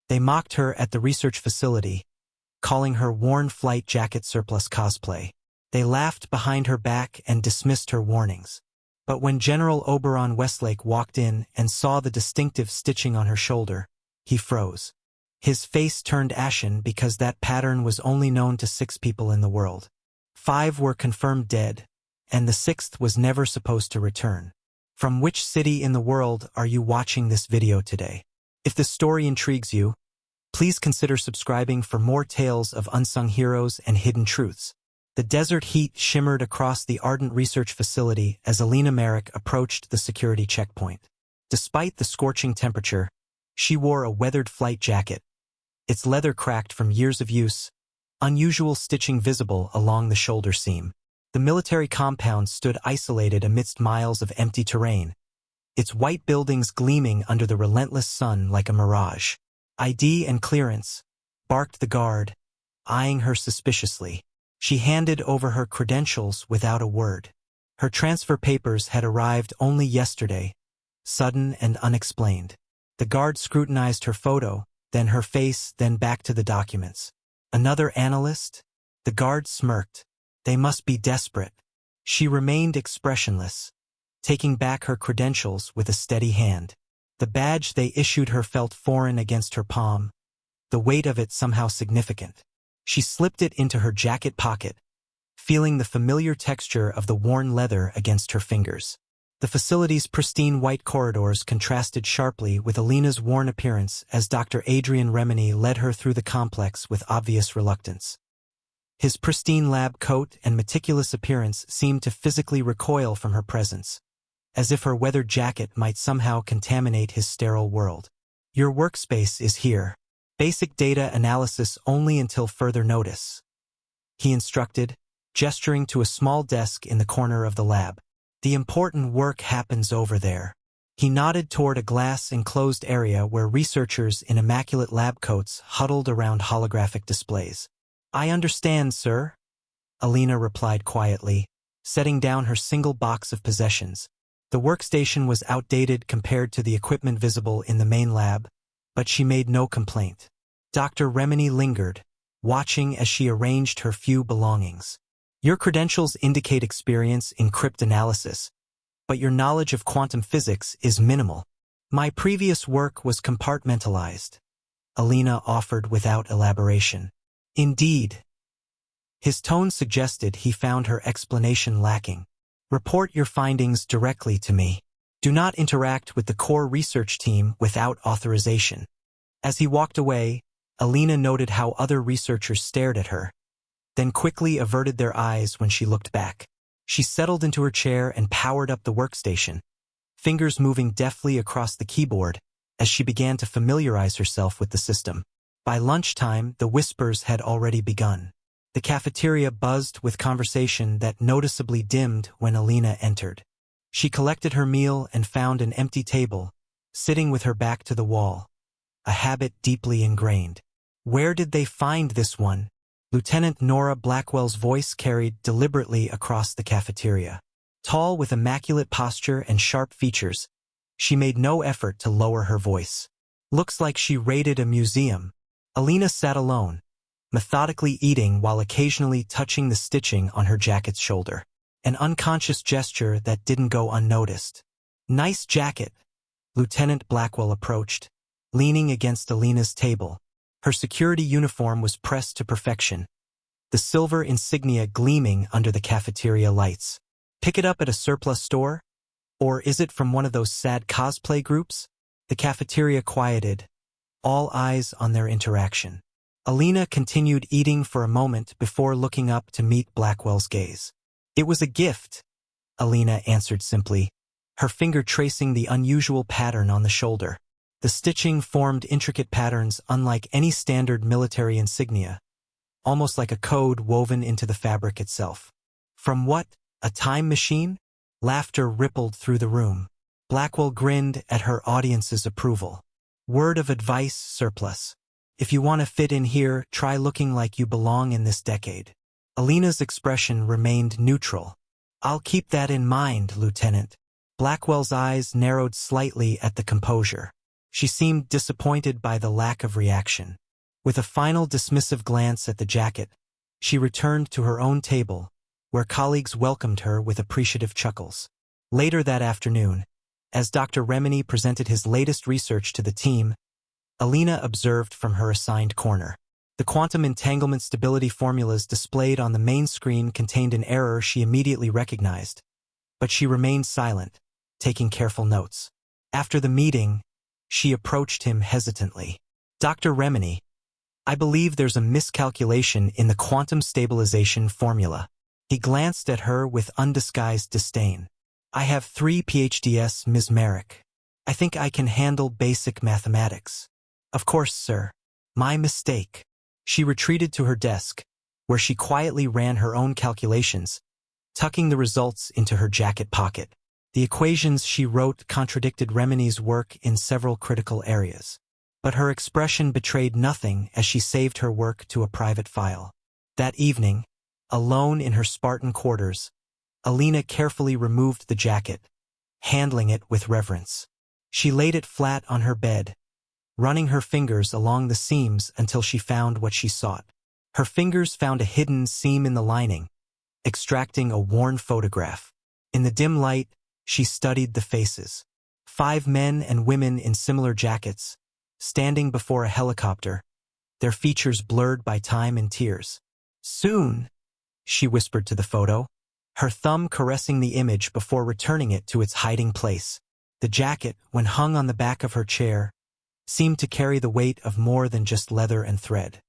They mocked her at the research facility, calling her worn flight jacket surplus cosplay. They laughed behind her back and dismissed her warnings. But when General Oberon Westlake walked in and saw the distinctive stitching on her shoulder, he froze. His face turned ashen because that pattern was only known to 6 people in the world. 5 were confirmed dead, and the 6th was never supposed to return. From which city in the world are you watching this video today? If the story intrigues you, please consider subscribing for more tales of unsung heroes and hidden truths. The desert heat shimmered across the Ardent Research Facility as Alina Merrick approached the security checkpoint. Despite the scorching temperature, she wore a weathered flight jacket, its leather cracked from years of use, unusual stitching visible along the shoulder seam. The military compound stood isolated amidst miles of empty terrain, its white buildings gleaming under the relentless sun like a mirage. "ID and clearance," barked the guard, eyeing her suspiciously. She handed over her credentials without a word. Her transfer papers had arrived only yesterday, sudden and unexplained. The guard scrutinized her photo, then her face, then back to the documents. "Another analyst?" The guard smirked. "They must be desperate." She remained expressionless, taking back her credentials with a steady hand. The badge they issued her felt foreign against her palm, the weight of it somehow significant. She slipped it into her jacket pocket, feeling the familiar texture of the worn leather against her fingers. The facility's pristine white corridors contrasted sharply with Alina's worn appearance as Dr. Adrian Remini led her through the complex with obvious reluctance. His pristine lab coat and meticulous appearance seemed to physically recoil from her presence, as if her weathered jacket might somehow contaminate his sterile world. "Your workspace is here. Basic data analysis only until further notice," he instructed, gesturing to a small desk in the corner of the lab. "The important work happens over there." He nodded toward a glass-enclosed area where researchers in immaculate lab coats huddled around holographic displays. "I understand, sir," Alina replied quietly, setting down her single box of possessions. The workstation was outdated compared to the equipment visible in the main lab, but she made no complaint. Dr. Remini lingered, watching as she arranged her few belongings. "Your credentials indicate experience in cryptanalysis, but your knowledge of quantum physics is minimal." "My previous work was compartmentalized," Alina offered without elaboration. "Indeed." His tone suggested he found her explanation lacking. "Report your findings directly to me. Do not interact with the core research team without authorization." As he walked away, Alina noted how other researchers stared at her, then quickly averted their eyes when she looked back. She settled into her chair and powered up the workstation, fingers moving deftly across the keyboard as she began to familiarize herself with the system. By lunchtime, the whispers had already begun. The cafeteria buzzed with conversation that noticeably dimmed when Alina entered. She collected her meal and found an empty table, sitting with her back to the wall, a habit deeply ingrained. "Where did they find this one?" Lieutenant Nora Blackwell's voice carried deliberately across the cafeteria. Tall with immaculate posture and sharp features, she made no effort to lower her voice. "Looks like she raided a museum." Alina sat alone, methodically eating while occasionally touching the stitching on her jacket's shoulder. An unconscious gesture that didn't go unnoticed. "Nice jacket." Lieutenant Blackwell approached, leaning against Alina's table. Her security uniform was pressed to perfection, the silver insignia gleaming under the cafeteria lights. "Pick it up at a surplus store? Or is it from one of those sad cosplay groups?" The cafeteria quieted, all eyes on their interaction. Alina continued eating for a moment before looking up to meet Blackwell's gaze. "It was a gift," Alina answered simply, her finger tracing the unusual pattern on the shoulder. The stitching formed intricate patterns unlike any standard military insignia, almost like a code woven into the fabric itself. "From what, a time machine?" Laughter rippled through the room. Blackwell grinned at her audience's approval. "Word of advice, surplus. If you want to fit in here, try looking like you belong in this decade." Alina's expression remained neutral. "I'll keep that in mind, Lieutenant." Blackwell's eyes narrowed slightly at the composure. She seemed disappointed by the lack of reaction. With a final dismissive glance at the jacket, she returned to her own table, where colleagues welcomed her with appreciative chuckles. Later that afternoon, as Dr. Remini presented his latest research to the team, Alina observed from her assigned corner. The quantum entanglement stability formulas displayed on the main screen contained an error she immediately recognized, but she remained silent, taking careful notes. After the meeting, she approached him hesitantly. Dr. Remini, I believe there's a miscalculation in the quantum stabilization formula. He glanced at her with undisguised disdain. I have 3 PhDs, Ms. Merrick. I think I can handle basic mathematics. Of course, sir. My mistake. She retreated to her desk, where she quietly ran her own calculations, tucking the results into her jacket pocket. The equations she wrote contradicted Remini's work in several critical areas. But her expression betrayed nothing as she saved her work to a private file. That evening, alone in her Spartan quarters, Alina carefully removed the jacket, handling it with reverence. She laid it flat on her bed, running her fingers along the seams until she found what she sought. Her fingers found a hidden seam in the lining, extracting a worn photograph. In the dim light, she studied the faces. 5 men and women in similar jackets, standing before a helicopter, their features blurred by time and tears. Soon, she whispered to the photo, her thumb caressing the image before returning it to its hiding place. The jacket, when hung on the back of her chair, seemed to carry the weight of more than just leather and thread.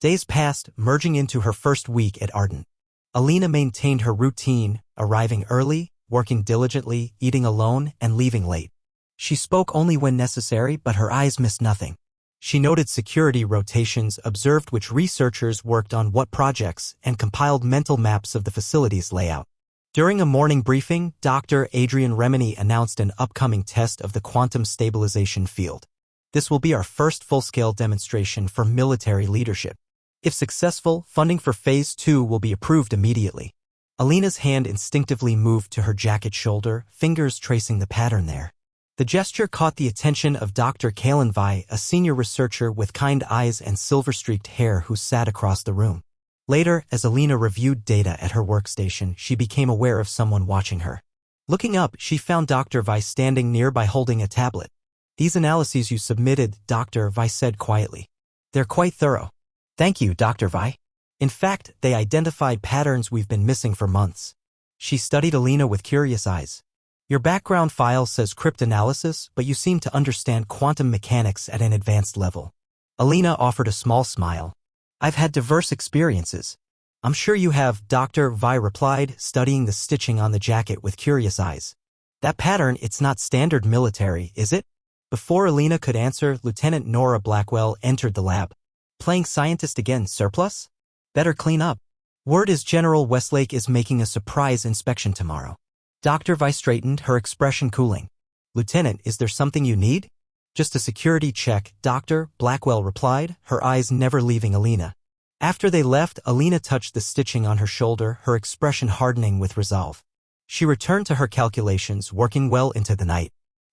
Days passed, merging into her first week at Ardent. Alina maintained her routine, arriving early, working diligently, eating alone, and leaving late. She spoke only when necessary, but her eyes missed nothing. She noted security rotations, observed which researchers worked on what projects, and compiled mental maps of the facility's layout. During a morning briefing, Dr. Adrian Remini announced an upcoming test of the quantum stabilization field. This will be our first full-scale demonstration for military leadership. If successful, funding for Phase 2 will be approved immediately. Alina's hand instinctively moved to her jacket shoulder, fingers tracing the pattern there. The gesture caught the attention of Dr. Kalenvai, a senior researcher with kind eyes and silver-streaked hair who sat across the room. Later, as Alina reviewed data at her workstation, she became aware of someone watching her. Looking up, she found Dr. Vi standing nearby holding a tablet. These analyses you submitted, Dr. Vi said quietly. They're quite thorough. Thank you, Dr. Vi. In fact, they identified patterns we've been missing for months. She studied Alina with curious eyes. Your background file says cryptanalysis, but you seem to understand quantum mechanics at an advanced level. Alina offered a small smile. I've had diverse experiences. I'm sure you have, Dr. Vi replied, studying the stitching on the jacket with curious eyes. That pattern, it's not standard military, is it? Before Alina could answer, Lieutenant Nora Blackwell entered the lab. Playing scientist again, surplus? Better clean up. Word is General Westlake is making a surprise inspection tomorrow. Dr. Vi straightened, her expression cooling. Lieutenant, is there something you need? Just a security check, Dr. Blackwell replied, her eyes never leaving Alina. After they left, Alina touched the stitching on her shoulder, her expression hardening with resolve. She returned to her calculations, working well into the night.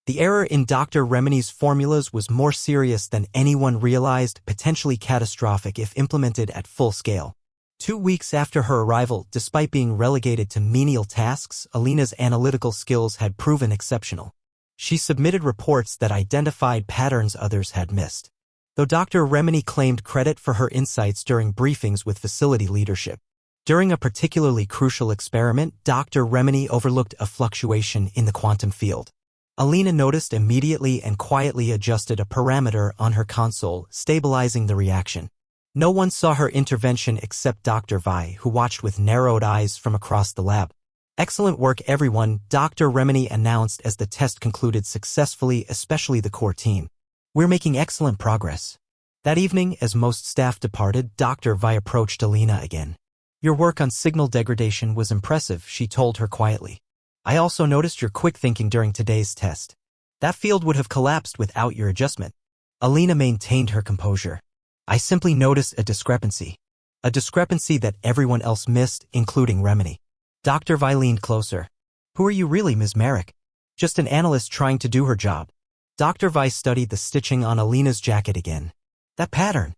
The error in Dr. Remini's formulas was more serious than anyone realized, potentially catastrophic if implemented at full scale. 2 weeks after her arrival, despite being relegated to menial tasks, Alina's analytical skills had proven exceptional. She submitted reports that identified patterns others had missed. Though Dr. Remini claimed credit for her insights during briefings with facility leadership. During a particularly crucial experiment, Dr. Remini overlooked a fluctuation in the quantum field. Alina noticed immediately and quietly adjusted a parameter on her console, stabilizing the reaction. No one saw her intervention except Dr. Vi, who watched with narrowed eyes from across the lab. Excellent work, everyone, Dr. Remini announced as the test concluded successfully, especially the core team. We're making excellent progress. That evening, as most staff departed, Dr. Vi approached Alina again. Your work on signal degradation was impressive, she told her quietly. I also noticed your quick thinking during today's test. That field would have collapsed without your adjustment. Alina maintained her composure. I simply noticed a discrepancy. A discrepancy that everyone else missed, including Remini. Dr. Vi leaned closer. Who are you really, Ms. Merrick? Just an analyst trying to do her job. Dr. Weiss studied the stitching on Alina's jacket again. That pattern.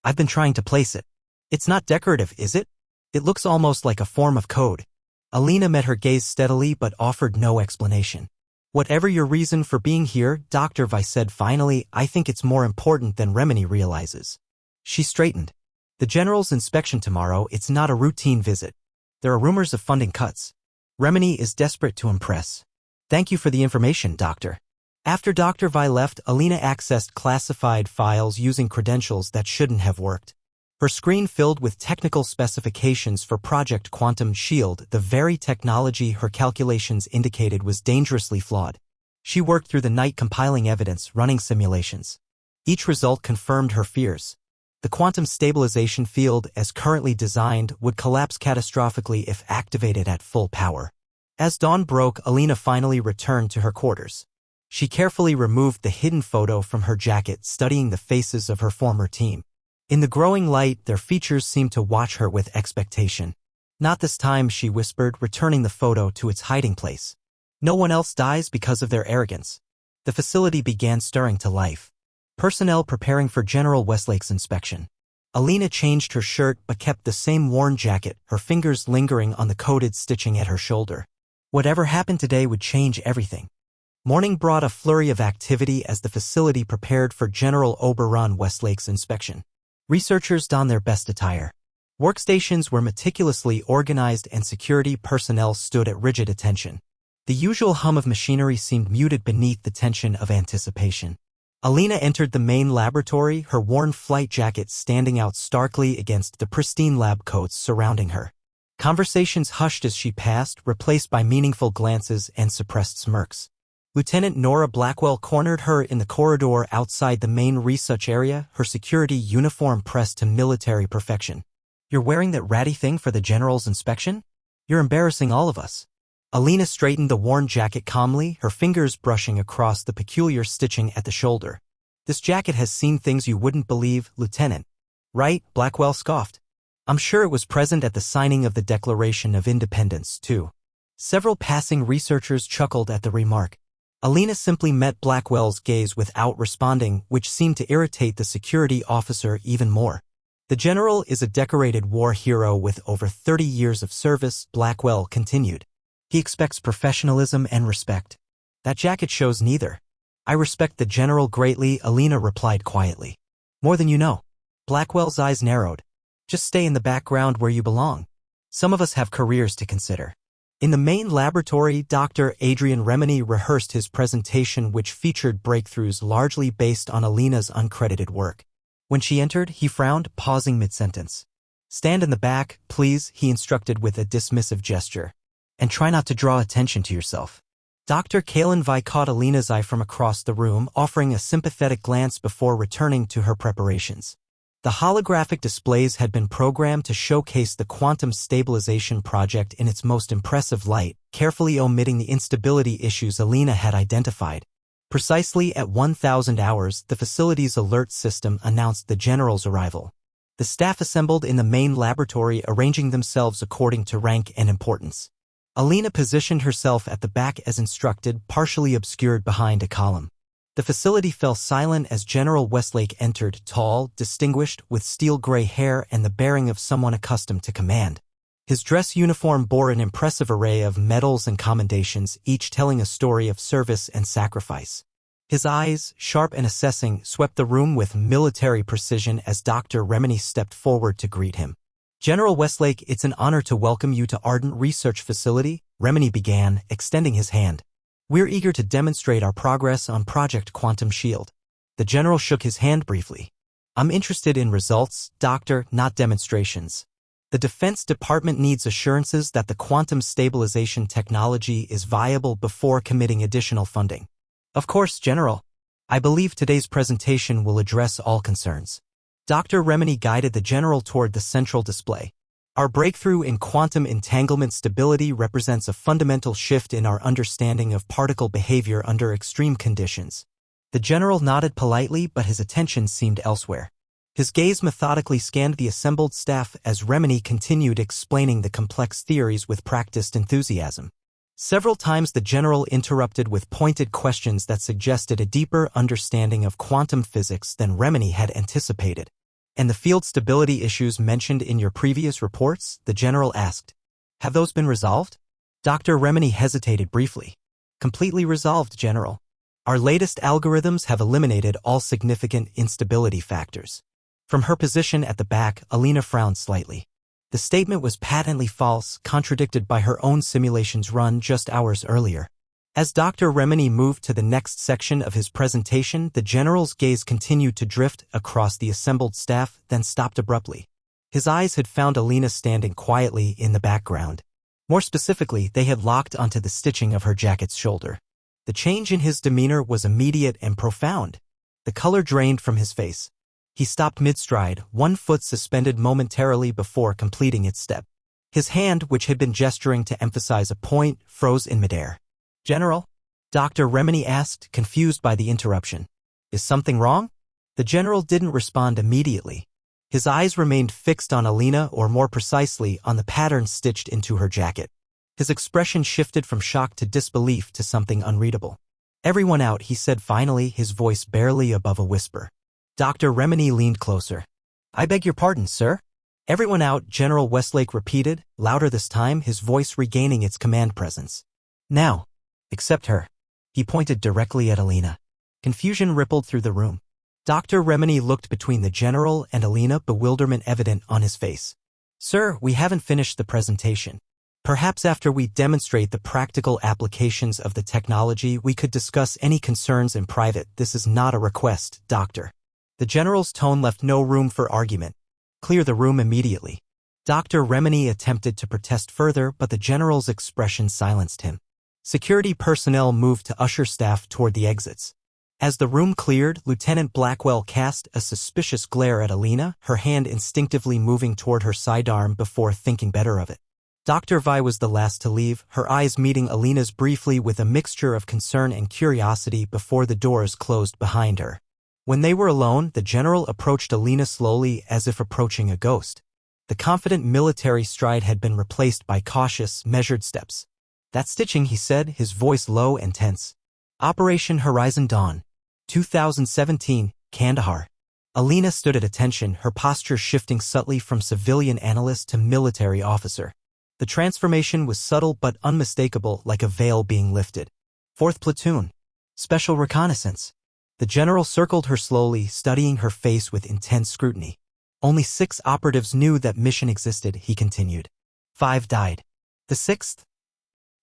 I've been trying to place it. It's not decorative, is it? It looks almost like a form of code. Alina met her gaze steadily but offered no explanation. Whatever your reason for being here, Dr. Weiss said finally, I think it's more important than Remini realizes. She straightened. The general's inspection tomorrow, it's not a routine visit. There are rumors of funding cuts. Remini is desperate to impress. Thank you for the information, Doctor. After Dr. Weiss left, Alina accessed classified files using credentials that shouldn't have worked. Her screen filled with technical specifications for Project Quantum Shield, the very technology her calculations indicated was dangerously flawed. She worked through the night compiling evidence, running simulations. Each result confirmed her fears. The quantum stabilization field, as currently designed, would collapse catastrophically if activated at full power. As dawn broke, Alina finally returned to her quarters. She carefully removed the hidden photo from her jacket, studying the faces of her former team. In the growing light, their features seemed to watch her with expectation. Not this time, she whispered, returning the photo to its hiding place. No one else dies because of their arrogance. The facility began stirring to life. Personnel preparing for General Westlake's inspection. Alina changed her shirt but kept the same worn jacket, her fingers lingering on the coded stitching at her shoulder. Whatever happened today would change everything. Morning brought a flurry of activity as the facility prepared for General Oberon Westlake's inspection. Researchers donned their best attire. Workstations were meticulously organized and security personnel stood at rigid attention. The usual hum of machinery seemed muted beneath the tension of anticipation. Alina entered the main laboratory, her worn flight jacket standing out starkly against the pristine lab coats surrounding her. Conversations hushed as she passed, replaced by meaningful glances and suppressed smirks. Lieutenant Nora Blackwell cornered her in the corridor outside the main research area, her security uniform pressed to military perfection. You're wearing that ratty thing for the general's inspection? You're embarrassing all of us. Alina straightened the worn jacket calmly, her fingers brushing across the peculiar stitching at the shoulder. This jacket has seen things you wouldn't believe, Lieutenant. Right? Blackwell scoffed. I'm sure it was present at the signing of the Declaration of Independence, too. Several passing researchers chuckled at the remark. Alina simply met Blackwell's gaze without responding, which seemed to irritate the security officer even more. The general is a decorated war hero with over 30 years of service, Blackwell continued. He expects professionalism and respect. That jacket shows neither. I respect the general greatly, Alina replied quietly. More than you know. Blackwell's eyes narrowed. Just stay in the background where you belong. Some of us have careers to consider. In the main laboratory, Dr. Adrian Remini rehearsed his presentation, which featured breakthroughs largely based on Alina's uncredited work. When she entered, he frowned, pausing mid-sentence. Stand in the back, please, he instructed with a dismissive gesture. And try not to draw attention to yourself. Dr. Kalen Vi caught Alina's eye from across the room, offering a sympathetic glance before returning to her preparations. The holographic displays had been programmed to showcase the quantum stabilization project in its most impressive light, carefully omitting the instability issues Alina had identified. Precisely at 1000 hours, the facility's alert system announced the general's arrival. The staff assembled in the main laboratory, arranging themselves according to rank and importance. Alina positioned herself at the back as instructed, partially obscured behind a column. The facility fell silent as General Westlake entered, tall, distinguished, with steel-gray hair and the bearing of someone accustomed to command. His dress uniform bore an impressive array of medals and commendations, each telling a story of service and sacrifice. His eyes, sharp and assessing, swept the room with military precision as Dr. Remini stepped forward to greet him. General Westlake, it's an honor to welcome you to Ardent Research Facility, Remini began, extending his hand. We're eager to demonstrate our progress on Project Quantum Shield. The general shook his hand briefly. I'm interested in results, Doctor, not demonstrations. The Defense Department needs assurances that the quantum stabilization technology is viable before committing additional funding. Of course, General. I believe today's presentation will address all concerns. Dr. Remini guided the general toward the central display. Our breakthrough in quantum entanglement stability represents a fundamental shift in our understanding of particle behavior under extreme conditions. The general nodded politely, but his attention seemed elsewhere. His gaze methodically scanned the assembled staff as Remini continued explaining the complex theories with practiced enthusiasm. Several times the general interrupted with pointed questions that suggested a deeper understanding of quantum physics than Remini had anticipated. And the field stability issues mentioned in your previous reports, the general asked. Have those been resolved? Dr. Remini hesitated briefly. Completely resolved, General. Our latest algorithms have eliminated all significant instability factors. From her position at the back, Alina frowned slightly. The statement was patently false, contradicted by her own simulations run just hours earlier. As Dr. Remini moved to the next section of his presentation, the general's gaze continued to drift across the assembled staff, then stopped abruptly. His eyes had found Alina standing quietly in the background. More specifically, they had locked onto the stitching of her jacket's shoulder. The change in his demeanor was immediate and profound. The color drained from his face. He stopped mid-stride, one foot suspended momentarily before completing its step. His hand, which had been gesturing to emphasize a point, froze in midair. General? Dr. Remini asked, confused by the interruption. Is something wrong? The general didn't respond immediately. His eyes remained fixed on Alina, or more precisely, on the pattern stitched into her jacket. His expression shifted from shock to disbelief to something unreadable. Everyone out, he said finally, his voice barely above a whisper. Dr. Remini leaned closer. I beg your pardon, sir? Everyone out, General Westlake repeated, louder this time, his voice regaining its command presence. Now, except her. He pointed directly at Alina. Confusion rippled through the room. Dr. Remini looked between the general and Alina, bewilderment evident on his face. Sir, we haven't finished the presentation. Perhaps after we demonstrate the practical applications of the technology, we could discuss any concerns in private. This is not a request, Doctor. The general's tone left no room for argument. Clear the room immediately. Dr. Remini attempted to protest further, but the general's expression silenced him. Security personnel moved to usher staff toward the exits. As the room cleared, Lieutenant Blackwell cast a suspicious glare at Alina, her hand instinctively moving toward her sidearm before thinking better of it. Dr. Vi was the last to leave, her eyes meeting Alina's briefly with a mixture of concern and curiosity before the doors closed behind her. When they were alone, the general approached Alina slowly as if approaching a ghost. The confident military stride had been replaced by cautious, measured steps. That stitching, he said, his voice low and tense. Operation Horizon Dawn. 2017, Kandahar. Alina stood at attention, her posture shifting subtly from civilian analyst to military officer. The transformation was subtle but unmistakable, like a veil being lifted. 4th Platoon. Special Reconnaissance. The general circled her slowly, studying her face with intense scrutiny. Only 6 operatives knew that mission existed, he continued. 5 died. The 6th?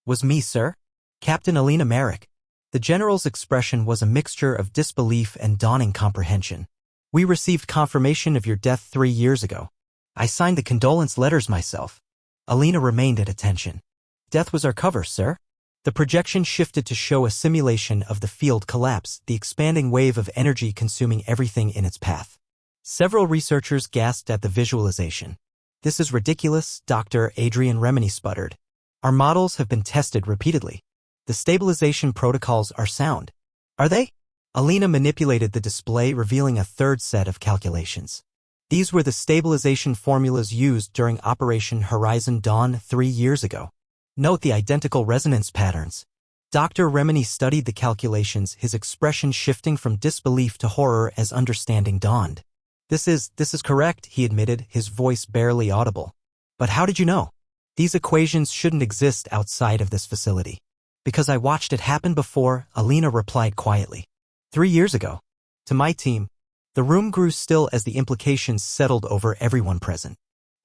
Was me, sir. Captain Alina Merrick. The general's expression was a mixture of disbelief and dawning comprehension. We received confirmation of your death 3 years ago. I signed the condolence letters myself. Alina remained at attention. Death was our cover, sir. The projection shifted to show a simulation of the field collapse, the expanding wave of energy consuming everything in its path. Several researchers gasped at the visualization. This is ridiculous, Dr. Adrian Remini sputtered. Our models have been tested repeatedly. The stabilization protocols are sound. Are they? Alina manipulated the display, revealing a third set of calculations. These were the stabilization formulas used during Operation Horizon Dawn 3 years ago. Note the identical resonance patterns. Dr. Remini studied the calculations, his expression shifting from disbelief to horror as understanding dawned. This is correct, he admitted, his voice barely audible. But how did you know? These equations shouldn't exist outside of this facility. Because I watched it happen before, Alina replied quietly. 3 years ago. To my team. The room grew still as the implications settled over everyone present.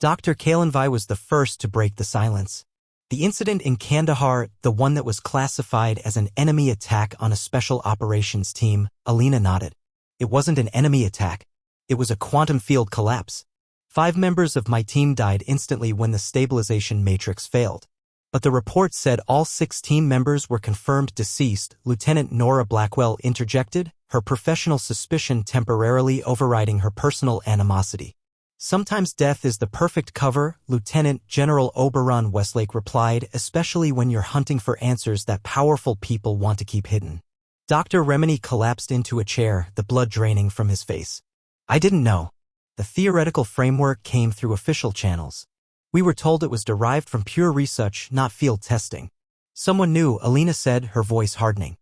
Dr. Kalenvi was the first to break the silence. The incident in Kandahar, the one that was classified as an enemy attack on a special operations team, Alina nodded. It wasn't an enemy attack. It was a quantum field collapse. 5 members of my team died instantly when the stabilization matrix failed. But the report said all 6 team members were confirmed deceased, Lieutenant Nora Blackwell interjected, her professional suspicion temporarily overriding her personal animosity. Sometimes death is the perfect cover, Lieutenant General Oberon Westlake replied, especially when you're hunting for answers that powerful people want to keep hidden. Dr. Remini collapsed into a chair, the blood draining from his face. I didn't know. The theoretical framework came through official channels. We were told it was derived from pure research, not field testing. Someone new, Alina said, her voice hardening.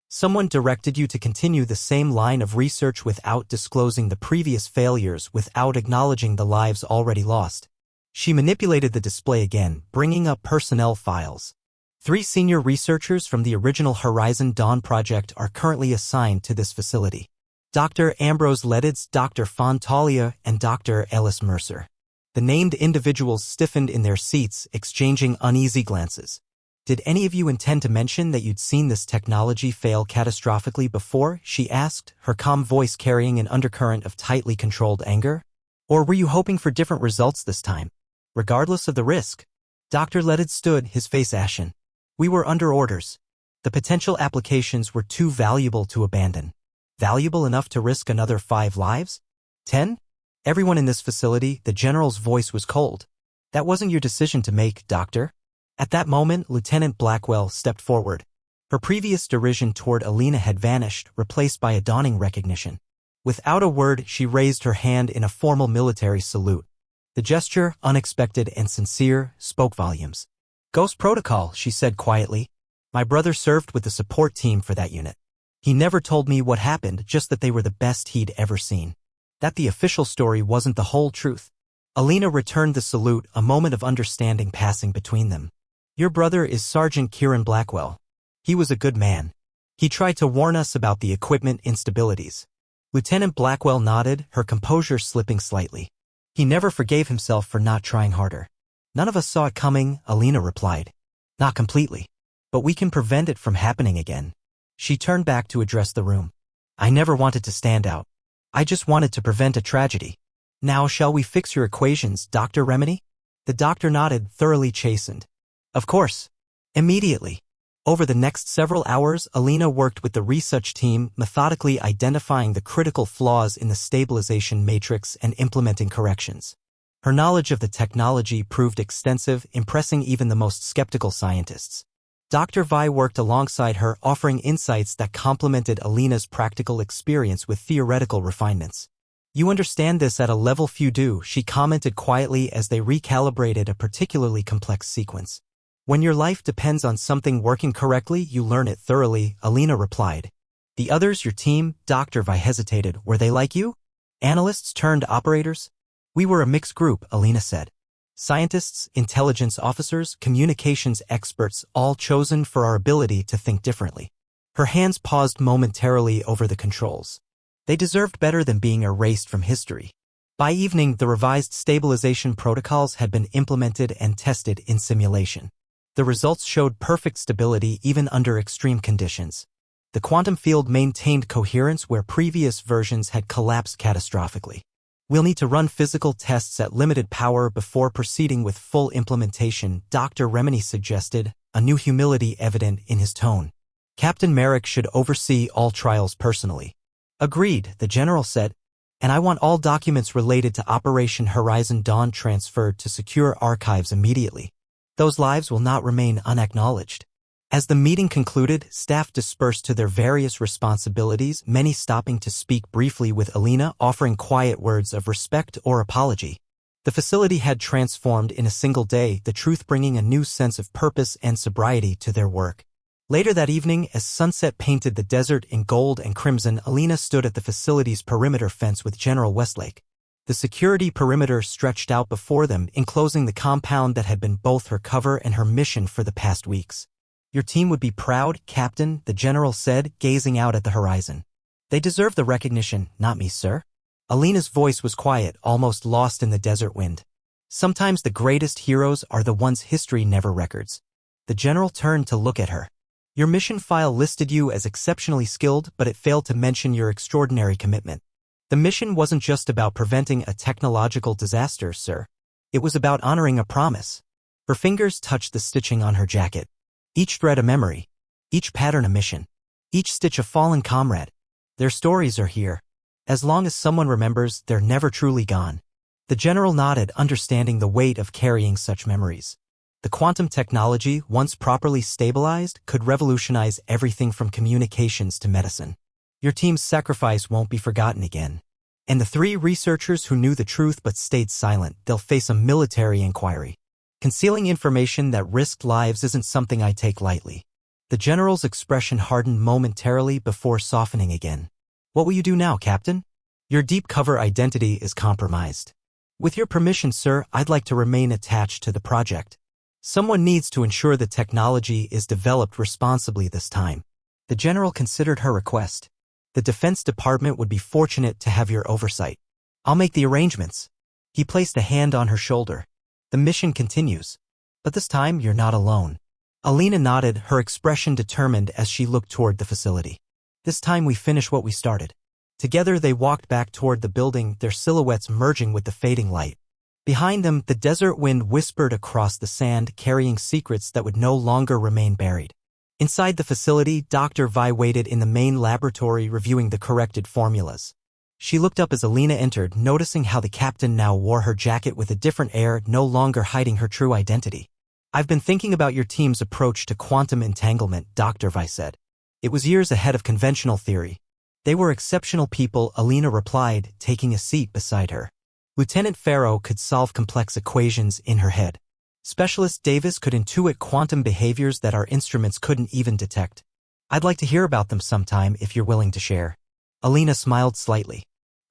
Someone directed you to continue the same line of research without disclosing the previous failures, without acknowledging the lives already lost. She manipulated the display again, bringing up personnel files. 3 senior researchers from the original Horizon Dawn project are currently assigned to this facility. Dr. Ambrose Leditz, Dr. Fontalia, and Dr. Ellis Mercer. The named individuals stiffened in their seats, exchanging uneasy glances. Did any of you intend to mention that you'd seen this technology fail catastrophically before? She asked, her calm voice carrying an undercurrent of tightly controlled anger. Or were you hoping for different results this time? Regardless of the risk. Dr. Leditz stood, his face ashen. We were under orders. The potential applications were too valuable to abandon. Valuable enough to risk another 5 lives? 10? Everyone in this facility, the general's voice was cold. That wasn't your decision to make, Doctor. At that moment, Lieutenant Blackwell stepped forward. Her previous derision toward Alina had vanished, replaced by a dawning recognition. Without a word, she raised her hand in a formal military salute. The gesture, unexpected and sincere, spoke volumes. Ghost Protocol, she said quietly. My brother served with the support team for that unit. He never told me what happened, just that they were the best he'd ever seen. That the official story wasn't the whole truth. Alina returned the salute, a moment of understanding passing between them. Your brother is Sergeant Kieran Blackwell. He was a good man. He tried to warn us about the equipment instabilities. Lieutenant Blackwell nodded, her composure slipping slightly. He never forgave himself for not trying harder. None of us saw it coming, Alina replied. Not completely. But we can prevent it from happening again. She turned back to address the room. I never wanted to stand out. I just wanted to prevent a tragedy. Now shall we fix your equations, Dr. Remini? The doctor nodded, thoroughly chastened. Of course. Immediately. Over the next several hours, Alina worked with the research team, methodically identifying the critical flaws in the stabilization matrix and implementing corrections. Her knowledge of the technology proved extensive, impressing even the most skeptical scientists. Dr. Vi worked alongside her, offering insights that complemented Alina's practical experience with theoretical refinements. You understand this at a level few do, she commented quietly as they recalibrated a particularly complex sequence. When your life depends on something working correctly, you learn it thoroughly, Alina replied. The others, your team, Dr. Vi hesitated, were they like you? Analysts turned operators? We were a mixed group, Alina said. Scientists, intelligence officers, communications experts, all chosen for our ability to think differently. Her hands paused momentarily over the controls. They deserved better than being erased from history. By evening, the revised stabilization protocols had been implemented and tested in simulation. The results showed perfect stability even under extreme conditions. The quantum field maintained coherence where previous versions had collapsed catastrophically. We'll need to run physical tests at limited power before proceeding with full implementation, Dr. Remini suggested, a new humility evident in his tone. Captain Merrick should oversee all trials personally. Agreed, the general said, and I want all documents related to Operation Horizon Dawn transferred to secure archives immediately. Those lives will not remain unacknowledged. As the meeting concluded, staff dispersed to their various responsibilities, many stopping to speak briefly with Alina, offering quiet words of respect or apology. The facility had transformed in a single day, the truth bringing a new sense of purpose and sobriety to their work. Later that evening, as sunset painted the desert in gold and crimson, Alina stood at the facility's perimeter fence with General Westlake. The security perimeter stretched out before them, enclosing the compound that had been both her cover and her mission for the past weeks. Your team would be proud, Captain, the general said, gazing out at the horizon. They deserve the recognition, not me, sir. Alina's voice was quiet, almost lost in the desert wind. Sometimes the greatest heroes are the ones history never records. The general turned to look at her. Your mission file listed you as exceptionally skilled, but it failed to mention your extraordinary commitment. The mission wasn't just about preventing a technological disaster, sir. It was about honoring a promise. Her fingers touched the stitching on her jacket. Each thread a memory. Each pattern a mission. Each stitch a fallen comrade. Their stories are here. As long as someone remembers, they're never truly gone. The general nodded, understanding the weight of carrying such memories. The quantum technology, once properly stabilized, could revolutionize everything from communications to medicine. Your team's sacrifice won't be forgotten again. And the 3 researchers who knew the truth but stayed silent, they'll face a military inquiry. Concealing information that risked lives isn't something I take lightly. The general's expression hardened momentarily before softening again. What will you do now, Captain? Your deep cover identity is compromised. With your permission, sir, I'd like to remain attached to the project. Someone needs to ensure the technology is developed responsibly this time. The general considered her request. The Defense Department would be fortunate to have your oversight. I'll make the arrangements. He placed a hand on her shoulder. The mission continues. But this time, you're not alone. Alina nodded, her expression determined as she looked toward the facility. This time we finish what we started. Together they walked back toward the building, their silhouettes merging with the fading light. Behind them, the desert wind whispered across the sand, carrying secrets that would no longer remain buried. Inside the facility, Dr. Vi waited in the main laboratory reviewing the corrected formulas. She looked up as Alina entered, noticing how the captain now wore her jacket with a different air, no longer hiding her true identity. I've been thinking about your team's approach to quantum entanglement, Dr. Vi said. It was years ahead of conventional theory. They were exceptional people, Alina replied, taking a seat beside her. Lieutenant Farrow could solve complex equations in her head. Specialist Davis could intuit quantum behaviors that our instruments couldn't even detect. I'd like to hear about them sometime if you're willing to share. Alina smiled slightly.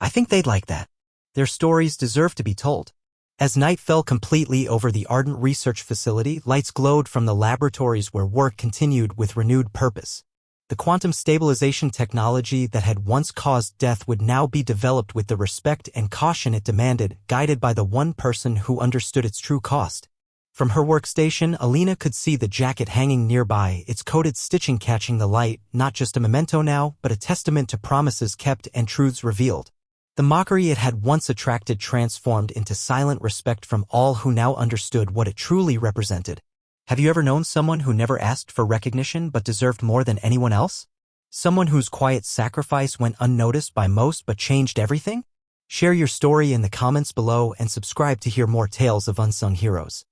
I think they'd like that. Their stories deserve to be told. As night fell completely over the Ardent Research Facility, lights glowed from the laboratories where work continued with renewed purpose. The quantum stabilization technology that had once caused death would now be developed with the respect and caution it demanded, guided by the one person who understood its true cost. From her workstation, Alina could see the jacket hanging nearby, its coated stitching catching the light, not just a memento now, but a testament to promises kept and truths revealed. The mockery it had once attracted transformed into silent respect from all who now understood what it truly represented. Have you ever known someone who never asked for recognition but deserved more than anyone else? Someone whose quiet sacrifice went unnoticed by most but changed everything? Share your story in the comments below and subscribe to hear more tales of unsung heroes.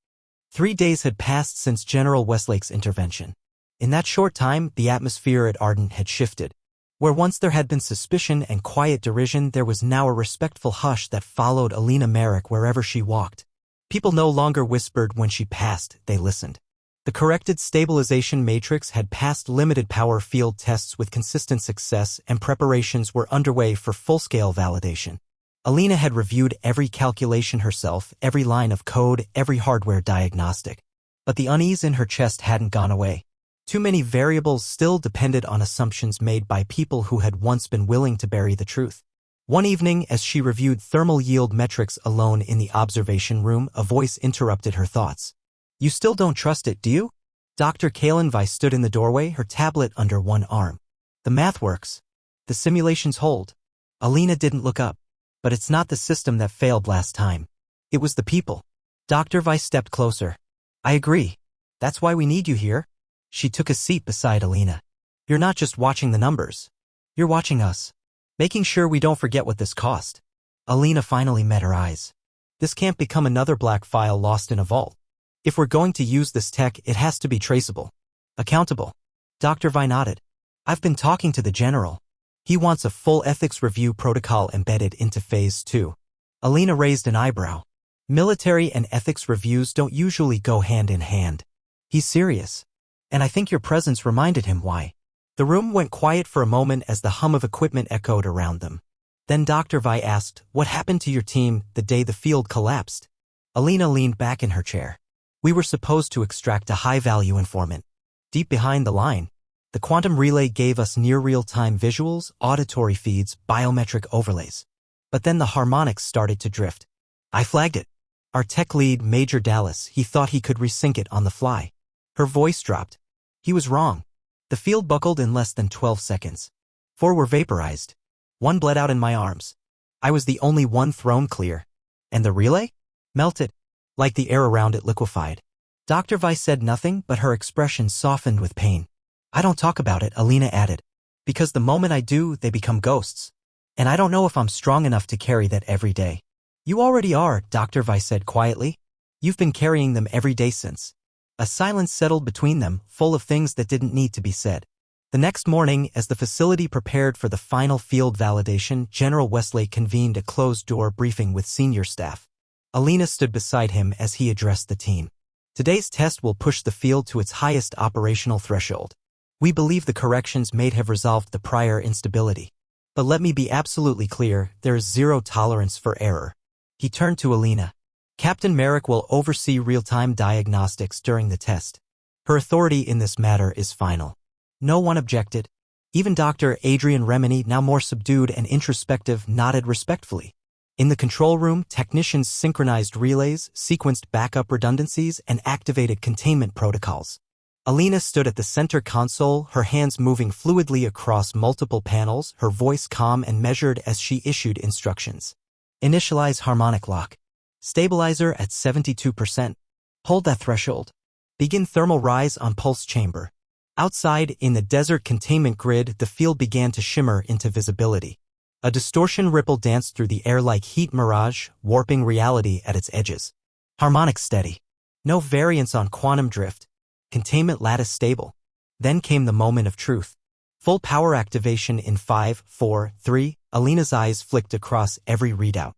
3 days had passed since General Westlake's intervention. In that short time, the atmosphere at Ardent had shifted. Where once there had been suspicion and quiet derision, there was now a respectful hush that followed Alina Merrick wherever she walked. People no longer whispered when she passed, they listened. The corrected stabilization matrix had passed limited power field tests with consistent success, and preparations were underway for full-scale validation. Alina had reviewed every calculation herself, every line of code, every hardware diagnostic. But the unease in her chest hadn't gone away. Too many variables still depended on assumptions made by people who had once been willing to bury the truth. One evening, as she reviewed thermal yield metrics alone in the observation room, a voice interrupted her thoughts. You still don't trust it, do you? Dr. Kalen Weiss stood in the doorway, her tablet under one arm. The math works. The simulations hold. Alina didn't look up. But it's not the system that failed last time. It was the people. Dr. Weiss stepped closer. I agree. That's why we need you here. She took a seat beside Alina. You're not just watching the numbers. You're watching us. Making sure we don't forget what this cost. Alina finally met her eyes. This can't become another black file lost in a vault. If we're going to use this tech, it has to be traceable. Accountable. Dr. Vi nodded. I've been talking to the general. He wants a full ethics review protocol embedded into Phase 2. Alina raised an eyebrow. Military and ethics reviews don't usually go hand in hand. He's serious. And I think your presence reminded him why. The room went quiet for a moment as the hum of equipment echoed around them. Then Dr. Vi asked, what happened to your team the day the field collapsed? Alina leaned back in her chair. We were supposed to extract a high-value informant. Deep behind the line, the quantum relay gave us near real-time visuals, auditory feeds, biometric overlays. But then the harmonics started to drift. I flagged it. Our tech lead, Major Dallas, he thought he could resync it on the fly. Her voice dropped. He was wrong. The field buckled in less than 12 seconds. 4 were vaporized. 1 bled out in my arms. I was the only one thrown clear. And the relay? Melted. Like the air around it liquefied. Dr. Weiss said nothing, but her expression softened with pain. I don't talk about it, Alina added. Because the moment I do, they become ghosts. And I don't know if I'm strong enough to carry that every day. You already are, Dr. Weiss said quietly. You've been carrying them every day since. A silence settled between them, full of things that didn't need to be said. The next morning, as the facility prepared for the final field validation, General Westlake convened a closed-door briefing with senior staff. Alina stood beside him as he addressed the team. Today's test will push the field to its highest operational threshold. We believe the corrections may have resolved the prior instability. But let me be absolutely clear, there is zero tolerance for error. He turned to Alina. Captain Merrick will oversee real-time diagnostics during the test. Her authority in this matter is final. No one objected. Even Dr. Adrian Remini, now more subdued and introspective, nodded respectfully. In the control room, technicians synchronized relays, sequenced backup redundancies, and activated containment protocols. Alina stood at the center console, her hands moving fluidly across multiple panels, her voice calm and measured as she issued instructions. Initialize harmonic lock. Stabilizer at 72%. Hold that threshold. Begin thermal rise on pulse chamber. Outside, in the desert containment grid, the field began to shimmer into visibility. A distortion ripple danced through the air like heat mirage, warping reality at its edges. Harmonic steady. No variance on quantum drift. Containment lattice stable. Then came the moment of truth. Full power activation in 5, 4, 3. Alina's eyes flicked across every readout.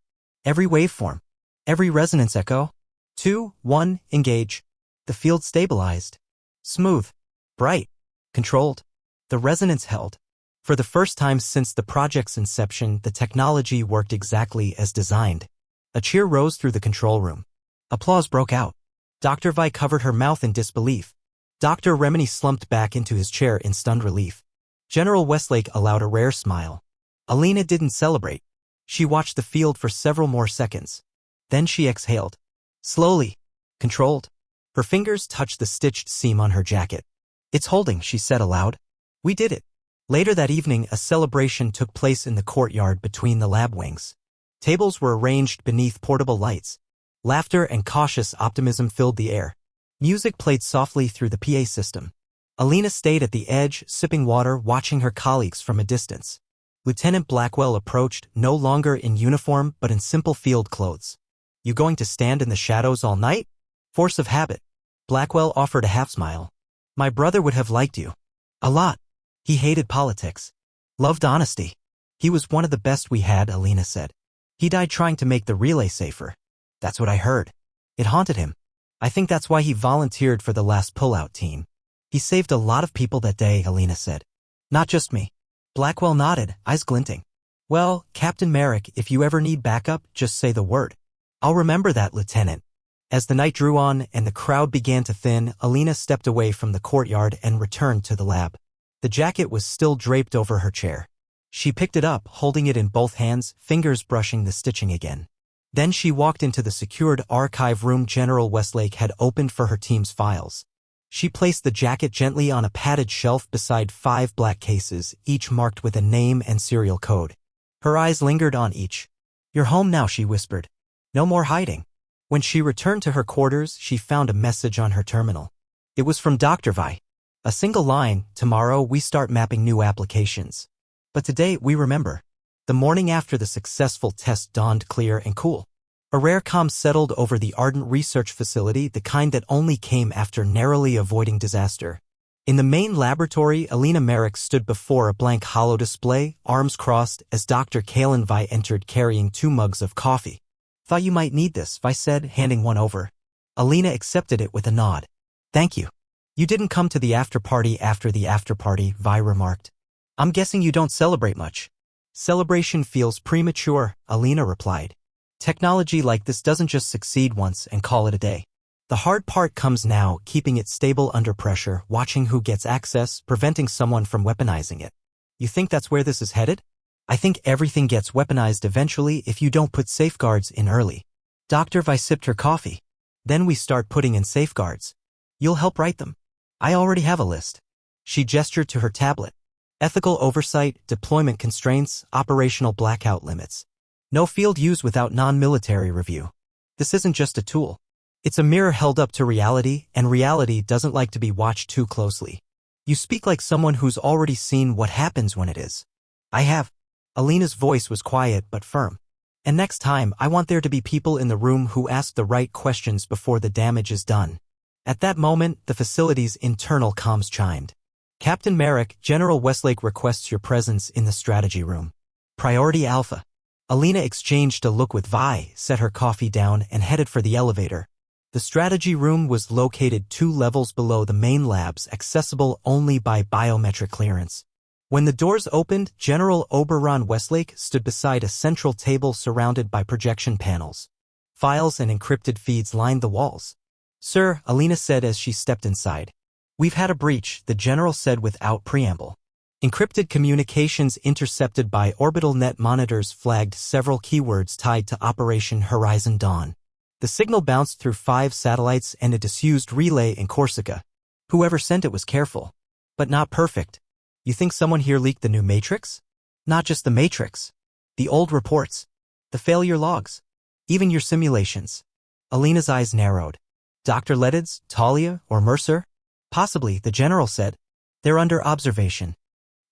Every waveform. Every resonance echo. 2, 1, engage. The field stabilized. Smooth. Bright. Controlled. The resonance held. For the first time since the project's inception, the technology worked exactly as designed. A cheer rose through the control room. Applause broke out. Dr. Vi covered her mouth in disbelief. Dr. Remini slumped back into his chair in stunned relief. General Westlake allowed a rare smile. Alina didn't celebrate. She watched the field for several more seconds. Then she exhaled. Slowly. Controlled. Her fingers touched the stitched seam on her jacket. It's holding, she said aloud. We did it. Later that evening, a celebration took place in the courtyard between the lab wings. Tables were arranged beneath portable lights. Laughter and cautious optimism filled the air. Music played softly through the PA system. Alina stayed at the edge, sipping water, watching her colleagues from a distance. Lieutenant Blackwell approached, no longer in uniform but in simple field clothes. You going to stand in the shadows all night? Force of habit. Blackwell offered a half-smile. My brother would have liked you. A lot. He hated politics. Loved honesty. He was one of the best we had, Alina said. He died trying to make the relay safer. That's what I heard. It haunted him. I think that's why he volunteered for the last pullout team. He saved a lot of people that day, Alina said. Not just me. Blackwell nodded, eyes glinting. Well, Captain Merrick, if you ever need backup, just say the word. I'll remember that, Lieutenant. As the night drew on and the crowd began to thin, Alina stepped away from the courtyard and returned to the lab. The jacket was still draped over her chair. She picked it up, holding it in both hands, fingers brushing the stitching again. Then she walked into the secured archive room General Westlake had opened for her team's files. She placed the jacket gently on a padded shelf beside 5 black cases, each marked with a name and serial code. Her eyes lingered on each. You're home now, she whispered. No more hiding. When she returned to her quarters, she found a message on her terminal. It was from Dr. Vi. A single line, tomorrow we start mapping new applications. But today we remember. The morning after the successful test dawned clear and cool. A rare calm settled over the ardent research facility, the kind that only came after narrowly avoiding disaster. In the main laboratory, Alina Merrick stood before a blank hollow display, arms crossed, as Dr. Kalen Vi entered carrying 2 mugs of coffee. Thought you might need this, Vi said, handing one over. Alina accepted it with a nod. Thank you. You didn't come to the after-party after the after-party, Vi remarked. I'm guessing you don't celebrate much. Celebration feels premature, Alina replied. Technology like this doesn't just succeed once and call it a day. The hard part comes now, keeping it stable under pressure, watching who gets access, preventing someone from weaponizing it. You think that's where this is headed? I think everything gets weaponized eventually if you don't put safeguards in early. Dr. Vi sipped her coffee. Then we start putting in safeguards. You'll help write them. I already have a list. She gestured to her tablet. Ethical oversight, deployment constraints, operational blackout limits. No field use without non-military review. This isn't just a tool. It's a mirror held up to reality, and reality doesn't like to be watched too closely. You speak like someone who's already seen what happens when it is. I have. Alina's voice was quiet but firm. And next time, I want there to be people in the room who ask the right questions before the damage is done. At that moment, the facility's internal comms chimed. Captain Merrick, General Westlake requests your presence in the strategy room. Priority Alpha. Alina exchanged a look with Vi, set her coffee down, and headed for the elevator. The strategy room was located 2 levels below the main labs, accessible only by biometric clearance. When the doors opened, General Oberon Westlake stood beside a central table surrounded by projection panels. Files and encrypted feeds lined the walls. "Sir," Alina said as she stepped inside. "We've had a breach," the general said without preamble. Encrypted communications intercepted by orbital net monitors flagged several keywords tied to Operation Horizon Dawn. The signal bounced through 5 satellites and a disused relay in Corsica. Whoever sent it was careful, but not perfect. "You think someone here leaked the new Matrix?" "Not just the Matrix. The old reports. The failure logs. Even your simulations." Alina's eyes narrowed. "Dr. Ledid's, Talia, or Mercer?" "Possibly," the general said. "They're under observation.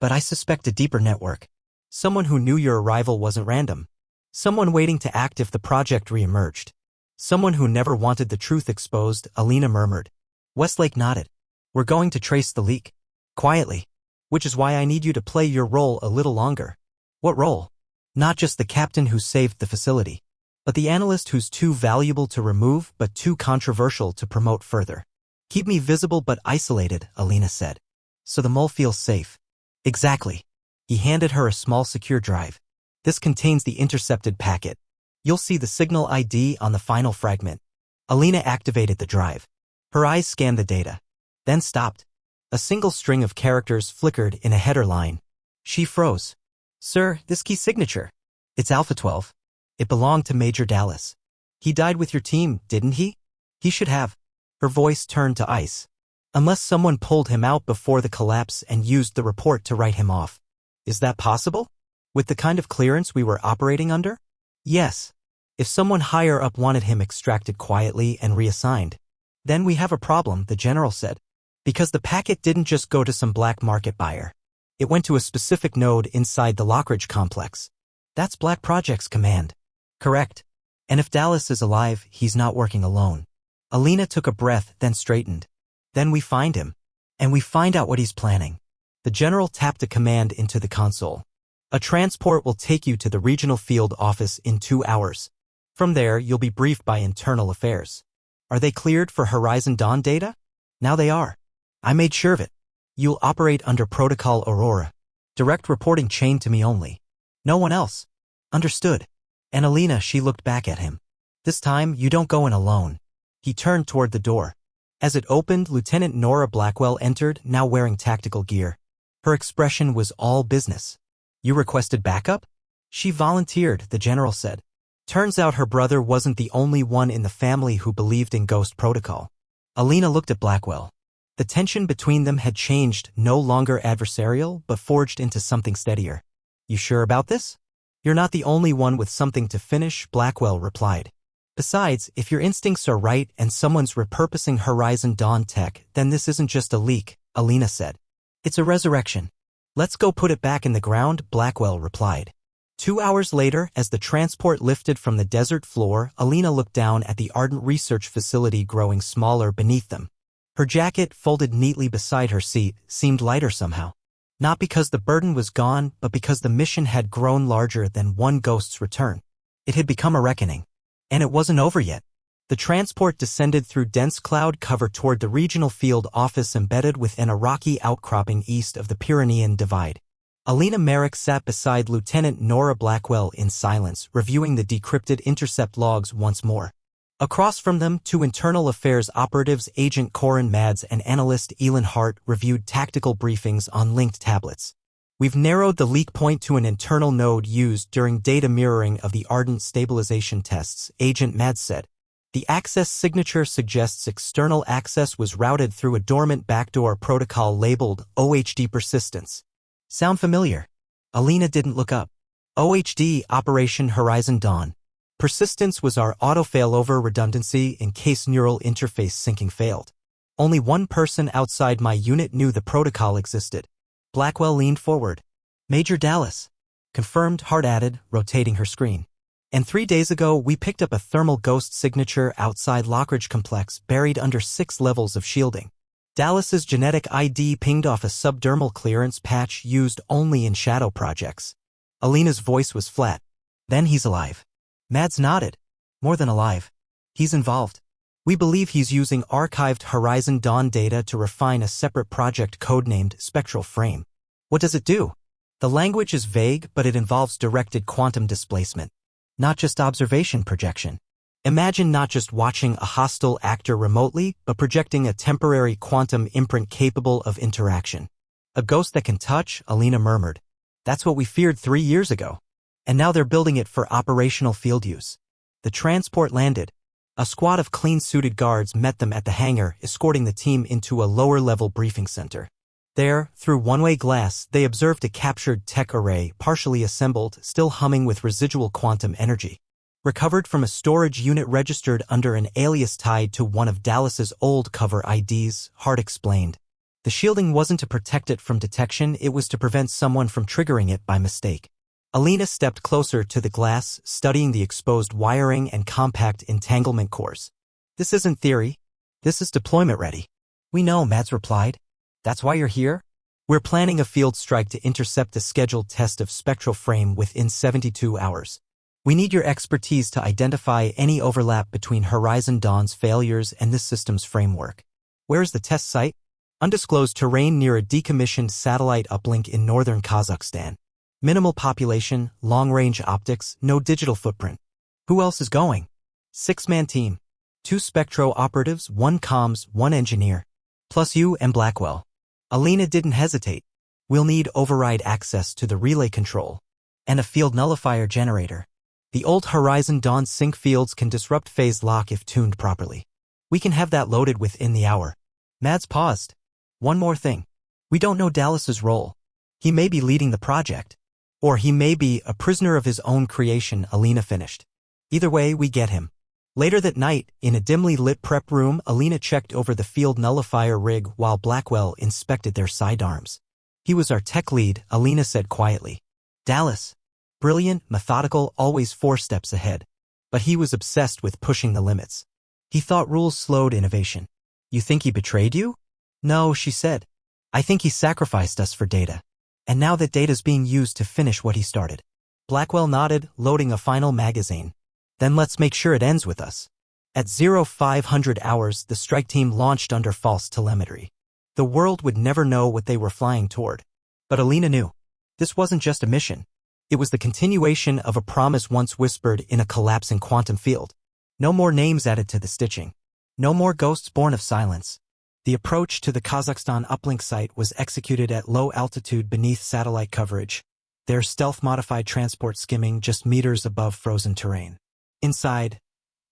But I suspect a deeper network. Someone who knew your arrival wasn't random. Someone waiting to act if the project re-emerged. Someone who never wanted the truth exposed," Alina murmured. Westlake nodded. "We're going to trace the leak. Quietly. Which is why I need you to play your role a little longer." "What role?" "Not just the captain who saved the facility, but the analyst who's too valuable to remove but too controversial to promote further." "Keep me visible but isolated," Alina said. "So the mole feels safe." "Exactly." He handed her a small secure drive. "This contains the intercepted packet. You'll see the signal ID on the final fragment." Alina activated the drive. Her eyes scanned the data, then stopped. A single string of characters flickered in a header line. She froze. "Sir, this key signature. It's Alpha 12. It belonged to Major Dallas. He died with your team, didn't he?" "He should have." Her voice turned to ice. "Unless someone pulled him out before the collapse and used the report to write him off." "Is that possible? With the kind of clearance we were operating under?" "Yes. If someone higher up wanted him extracted quietly and reassigned." "Then we have a problem," the general said. "Because the packet didn't just go to some black market buyer. It went to a specific node inside the Lockridge complex. That's Black Project's command." "Correct. And if Dallas is alive, he's not working alone." Alina took a breath, then straightened. "Then we find him. And we find out what he's planning." The general tapped a command into the console. "A transport will take you to the regional field office in 2 hours. From there, you'll be briefed by internal affairs." "Are they cleared for Horizon Dawn data?" "Now they are. I made sure of it. You'll operate under Protocol Aurora. Direct reporting chain to me only. No one else." "Understood." And Alina, she looked back at him. "This time, you don't go in alone." He turned toward the door. As it opened, Lieutenant Nora Blackwell entered, now wearing tactical gear. Her expression was all business. "You requested backup?" "She volunteered," the general said. Turns out her brother wasn't the only one in the family who believed in Ghost Protocol. Alina looked at Blackwell. The tension between them had changed, no longer adversarial, but forged into something steadier. "You sure about this?" "You're not the only one with something to finish," Blackwell replied. "Besides, if your instincts are right and someone's repurposing Horizon Dawn tech, then this isn't just a leak," Alina said. "It's a resurrection." "Let's go put it back in the ground," Blackwell replied. 2 hours later, as the transport lifted from the desert floor, Alina looked down at the ardent research facility growing smaller beneath them. Her jacket, folded neatly beside her seat, seemed lighter somehow. Not because the burden was gone, but because the mission had grown larger than one ghost's return. It had become a reckoning. And it wasn't over yet. The transport descended through dense cloud cover toward the regional field office embedded within a rocky outcropping east of the Pyrenean Divide. Alina Merrick sat beside Lieutenant Nora Blackwell in silence, reviewing the decrypted intercept logs once more. Across from them, 2 internal affairs operatives, Agent Corin Mads and analyst Elin Hart, reviewed tactical briefings on linked tablets. "We've narrowed the leak point to an internal node used during data mirroring of the Ardent stabilization tests," Agent Mads said. "The access signature suggests external access was routed through a dormant backdoor protocol labeled OHD Persistence." "Sound familiar?" Alina didn't look up. "OHD, Operation Horizon Dawn. Persistence was our auto-failover redundancy in case neural interface syncing failed. Only one person outside my unit knew the protocol existed." Blackwell leaned forward. "Major Dallas." "Confirmed," Hart added, rotating her screen. "And 3 days ago, we picked up a thermal ghost signature outside Lockridge Complex buried under 6 levels of shielding. Dallas's genetic ID pinged off a subdermal clearance patch used only in shadow projects." Alina's voice was flat. "Then he's alive." Mads nodded. "More than alive. He's involved. We believe he's using archived Horizon Dawn data to refine a separate project codenamed Spectral Frame. What does it do? The language is vague, but it involves directed quantum displacement, not just observation projection. Imagine not just watching a hostile actor remotely, but projecting a temporary quantum imprint capable of interaction. A ghost that can touch, Alina murmured. That's what we feared 3 years ago. And now they're building it for operational field use. The transport landed. A squad of clean-suited guards met them at the hangar, escorting the team into a lower-level briefing center. There, through one-way glass, they observed a captured tech array, partially assembled, still humming with residual quantum energy. Recovered from a storage unit registered under an alias tied to one of Dallas's old cover IDs, Hart explained. The shielding wasn't to protect it from detection, it was to prevent someone from triggering it by mistake. Alina stepped closer to the glass, studying the exposed wiring and compact entanglement cores. This isn't theory. This is deployment ready. We know, Mads replied. That's why you're here? We're planning a field strike to intercept the scheduled test of Spectral Frame within 72 hours. We need your expertise to identify any overlap between Horizon Dawn's failures and this system's framework. Where is the test site? Undisclosed terrain near a decommissioned satellite uplink in northern Kazakhstan. Minimal population, long-range optics, no digital footprint. Who else is going? 6-man team. 2 Spectro operatives, 1 comms, 1 engineer. Plus you and Blackwell. Alina didn't hesitate. We'll need override access to the relay control. And a field nullifier generator. The old Horizon Dawn sync fields can disrupt phase lock if tuned properly. We can have that loaded within the hour. Mads paused. One more thing. We don't know Dallas's role. He may be leading the project. Or he may be a prisoner of his own creation, Alina finished. Either way, we get him. Later that night, in a dimly lit prep room, Alina checked over the field nullifier rig while Blackwell inspected their sidearms. He was our tech lead, Alina said quietly. Dallas. Brilliant, methodical, always 4 steps ahead. But he was obsessed with pushing the limits. He thought rules slowed innovation. You think he betrayed you? No, she said. I think he sacrificed us for data. And now that data's being used to finish what he started. Blackwell nodded, loading a final magazine. Then let's make sure it ends with us. At 0500 hours, the strike team launched under false telemetry. The world would never know what they were flying toward. But Alina knew. This wasn't just a mission. It was the continuation of a promise once whispered in a collapsing quantum field. No more names added to the stitching. No more ghosts born of silence. The approach to the Kazakhstan uplink site was executed at low altitude beneath satellite coverage, their stealth-modified transport skimming just meters above frozen terrain. Inside,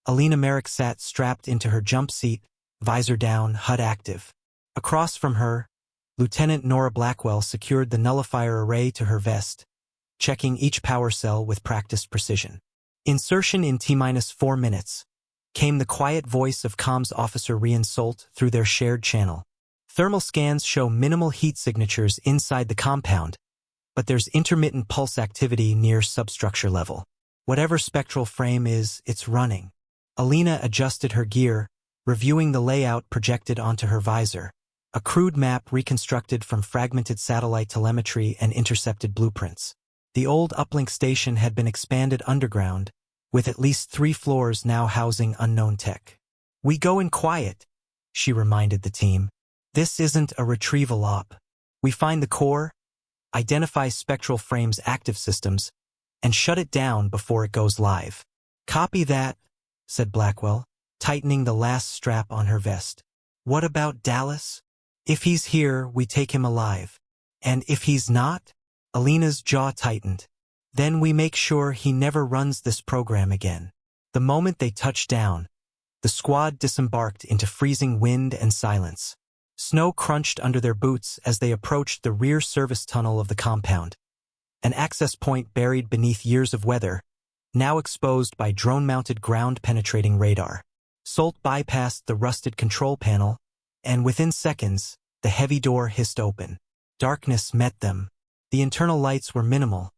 Alina Merrick sat strapped into her jump seat, visor down, HUD active. Across from her, Lieutenant Nora Blackwell secured the nullifier array to her vest, checking each power cell with practiced precision. Insertion in T-4 minutes. Came the quiet voice of comms officer Rian Solt through their shared channel. Thermal scans show minimal heat signatures inside the compound, but there's intermittent pulse activity near substructure level. Whatever Spectral Frame is, it's running. Alina adjusted her gear, reviewing the layout projected onto her visor, a crude map reconstructed from fragmented satellite telemetry and intercepted blueprints. The old uplink station had been expanded underground, with at least 3 floors now housing unknown tech. We go in quiet, she reminded the team. This isn't a retrieval op. We find the core, identify Spectral Frame's active systems, and shut it down before it goes live. Copy that, said Blackwell, tightening the last strap on her vest. What about Dallas? If he's here, we take him alive. And if he's not? Alina's jaw tightened. Then we make sure he never runs this program again. The moment they touched down, the squad disembarked into freezing wind and silence. Snow crunched under their boots as they approached the rear service tunnel of the compound. An access point buried beneath years of weather, now exposed by drone-mounted ground-penetrating radar. Solt bypassed the rusted control panel, and within seconds, the heavy door hissed open. Darkness met them. The internal lights were minimal,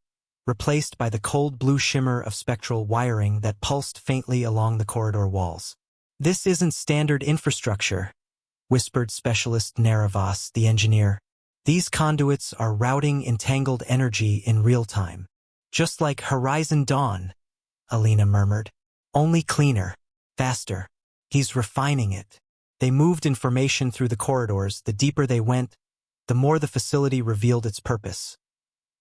replaced by the cold blue shimmer of spectral wiring that pulsed faintly along the corridor walls. This isn't standard infrastructure, whispered Specialist Naravas, the engineer. These conduits are routing entangled energy in real time. Just like Horizon Dawn, Alina murmured. Only cleaner, faster. He's refining it. They moved information through the corridors. The deeper they went, the more the facility revealed its purpose.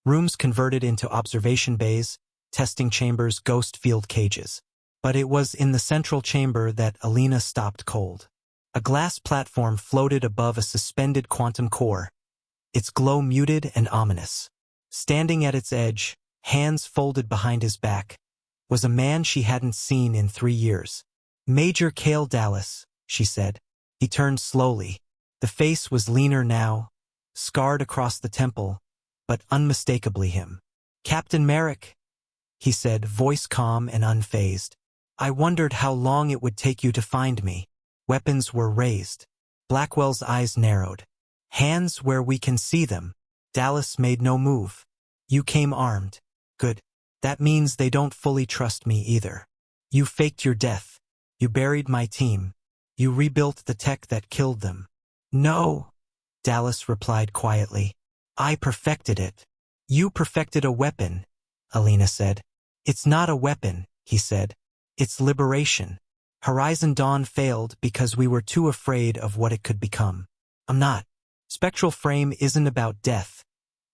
Rooms converted into observation bays, testing chambers, ghost field cages. But it was in the central chamber that Alina stopped cold. A glass platform floated above a suspended quantum core, its glow muted and ominous. Standing at its edge, hands folded behind his back, was a man she hadn't seen in 3 years. Major Cale Dallas, she said. He turned slowly. The face was leaner now, scarred across the temple, but unmistakably him. Captain Merrick, he said, voice calm and unfazed. I wondered how long it would take you to find me. Weapons were raised. Blackwell's eyes narrowed. Hands where we can see them. Dallas made no move. You came armed. Good. That means they don't fully trust me either. You faked your death. You buried my team. You rebuilt the tech that killed them. No, Dallas replied quietly. I perfected it. You perfected a weapon, Alina said. It's not a weapon, he said. It's liberation. Horizon Dawn failed because we were too afraid of what it could become. I'm not. Spectral Frame isn't about death.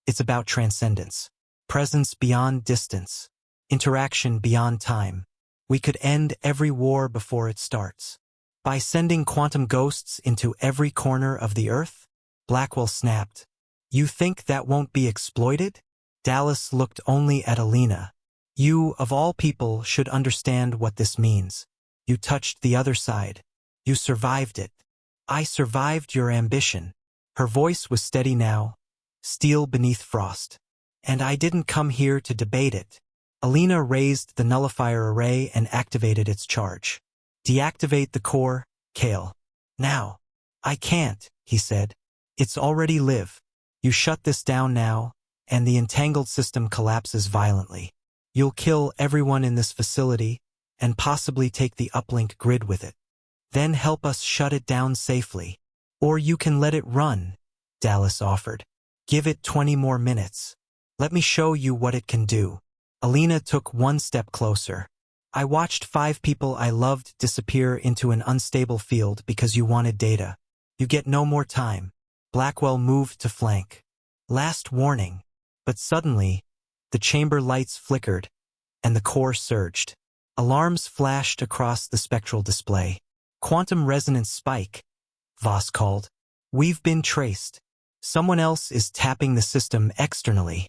It's about transcendence. Presence beyond distance. Interaction beyond time. We could end every war before it starts. By sending quantum ghosts into every corner of the Earth? Blackwell snapped. You think that won't be exploited? Dallas looked only at Alina. You, of all people, should understand what this means. You touched the other side. You survived it. I survived your ambition. Her voice was steady now, steel beneath frost. And I didn't come here to debate it. Alina raised the nullifier array and activated its charge. Deactivate the core, Cale. Now. I can't, he said. It's already live. You shut this down now, and the entangled system collapses violently. You'll kill everyone in this facility, and possibly take the uplink grid with it. Then help us shut it down safely. Or you can let it run, Dallas offered. Give it 20 more minutes. Let me show you what it can do. Alina took one step closer. I watched 5 people I loved disappear into an unstable field because you wanted data. You get no more time. Blackwell moved to flank. Last warning. But suddenly, the chamber lights flickered, and the core surged. Alarms flashed across the spectral display. Quantum resonance spike, Voss called. We've been traced. Someone else is tapping the system externally.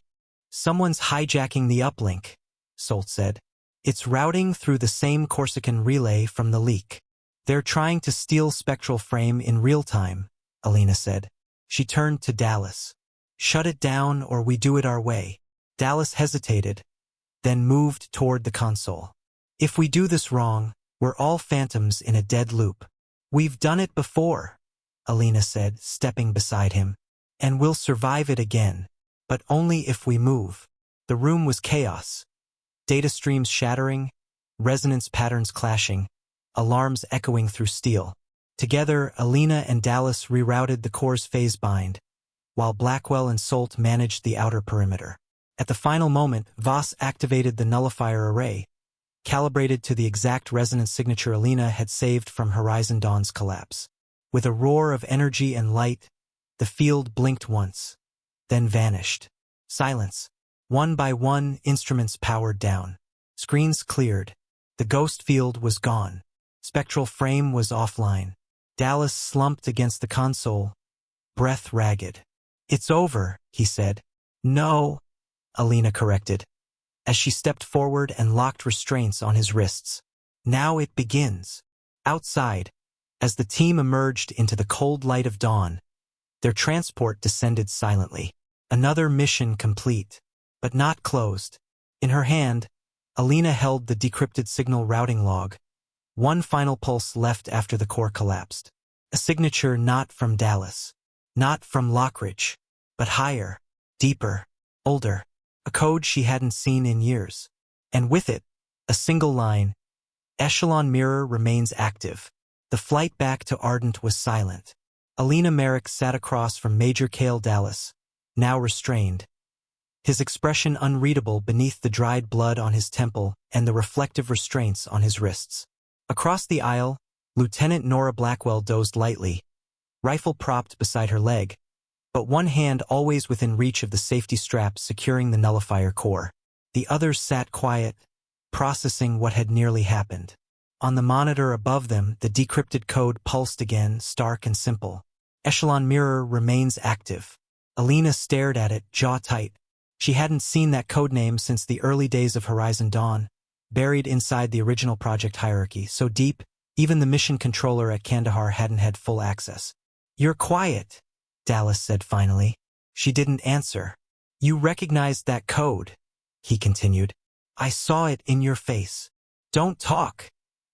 Someone's hijacking the uplink, Solt said. It's routing through the same Corsican relay from the leak. They're trying to steal Spectral Frame in real time, Alina said. She turned to Dallas. Shut it down or we do it our way. Dallas hesitated, then moved toward the console. If we do this wrong, we're all phantoms in a dead loop. We've done it before, Alina said, stepping beside him. And we'll survive it again. But only if we move. The room was chaos. Data streams shattering, resonance patterns clashing, alarms echoing through steel. Together, Alina and Dallas rerouted the core's phase bind, while Blackwell and Solt managed the outer perimeter. At the final moment, Voss activated the nullifier array, calibrated to the exact resonance signature Alina had saved from Horizon Dawn's collapse. With a roar of energy and light, the field blinked once, then vanished. Silence. One by one, instruments powered down. Screens cleared. The ghost field was gone. Spectral Frame was offline. Dallas slumped against the console, breath ragged. It's over, he said. No, Alina corrected, as she stepped forward and locked restraints on his wrists. Now it begins. Outside, as the team emerged into the cold light of dawn, their transport descended silently. Another mission complete, but not closed. In her hand, Alina held the decrypted signal routing log, one final pulse left after the core collapsed. A signature not from Dallas, not from Lockridge, but higher, deeper, older, a code she hadn't seen in years. And with it, a single line, Echelon mirror remains active. The flight back to Ardent was silent. Alina Merrick sat across from Major Cale Dallas, now restrained, his expression unreadable beneath the dried blood on his temple and the reflective restraints on his wrists. Across the aisle, Lieutenant Nora Blackwell dozed lightly, rifle propped beside her leg, but one hand always within reach of the safety strap securing the nullifier core. The others sat quiet, processing what had nearly happened. On the monitor above them, the decrypted code pulsed again, stark and simple. Echelon mirror remains active. Alina stared at it, jaw tight. She hadn't seen that codename since the early days of Horizon Dawn, buried inside the original project hierarchy, so deep, even the mission controller at Kandahar hadn't had full access. "You're quiet," Dallas said finally. She didn't answer. "You recognized that code," he continued. "I saw it in your face." "Don't talk,"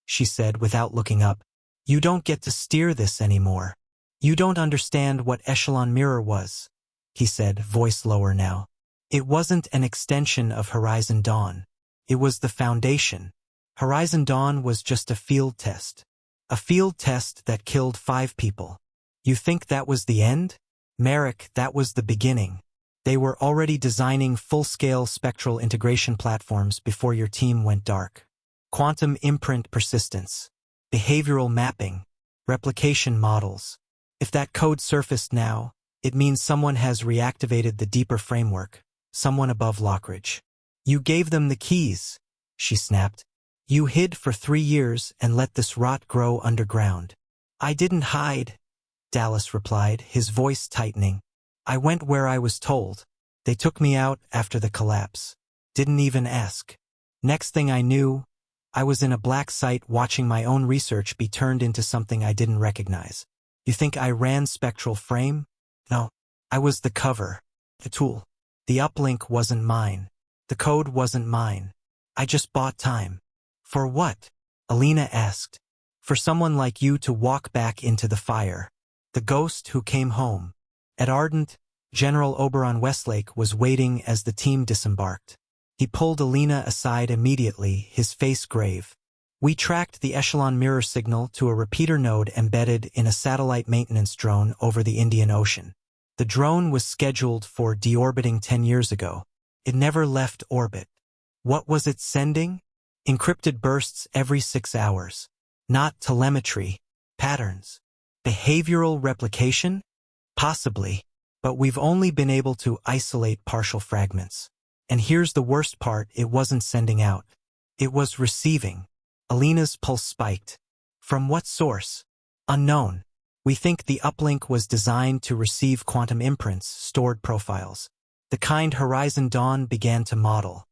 she said without looking up. "You don't get to steer this anymore. You don't understand what Echelon Mirror was," he said, voice lower now. "It wasn't an extension of Horizon Dawn. It was the foundation. Horizon Dawn was just a field test. A field test that killed 5 people. You think that was the end? Merrick, that was the beginning. They were already designing full-scale spectral integration platforms before your team went dark. Quantum imprint persistence, behavioral mapping, replication models. If that code surfaced now, it means someone has reactivated the deeper framework, someone above Lockridge. You gave them the keys," she snapped. "You hid for 3 years and let this rot grow underground." "I didn't hide," Dallas replied, his voice tightening. "I went where I was told. They took me out after the collapse. Didn't even ask. Next thing I knew, I was in a black site watching my own research be turned into something I didn't recognize. You think I ran Spectral Frame? No. I was the cover, the tool. The uplink wasn't mine. The code wasn't mine. I just bought time." "For what?" Alina asked. "For someone like you to walk back into the fire. The ghost who came home." At Ardent, General Oberon Westlake was waiting as the team disembarked. He pulled Alina aside immediately, his face grave. "We tracked the Echelon mirror signal to a repeater node embedded in a satellite maintenance drone over the Indian Ocean. The drone was scheduled for deorbiting 10 years ago. It never left orbit. What was it sending? Encrypted bursts every 6 hours. Not telemetry. Patterns. Behavioral replication? Possibly. But we've only been able to isolate partial fragments. And here's the worst part, it wasn't sending out. It was receiving." Alina's pulse spiked. "From what source?" "Unknown. We think the uplink was designed to receive quantum imprints, stored profiles. The kind Horizon Dawn began to model."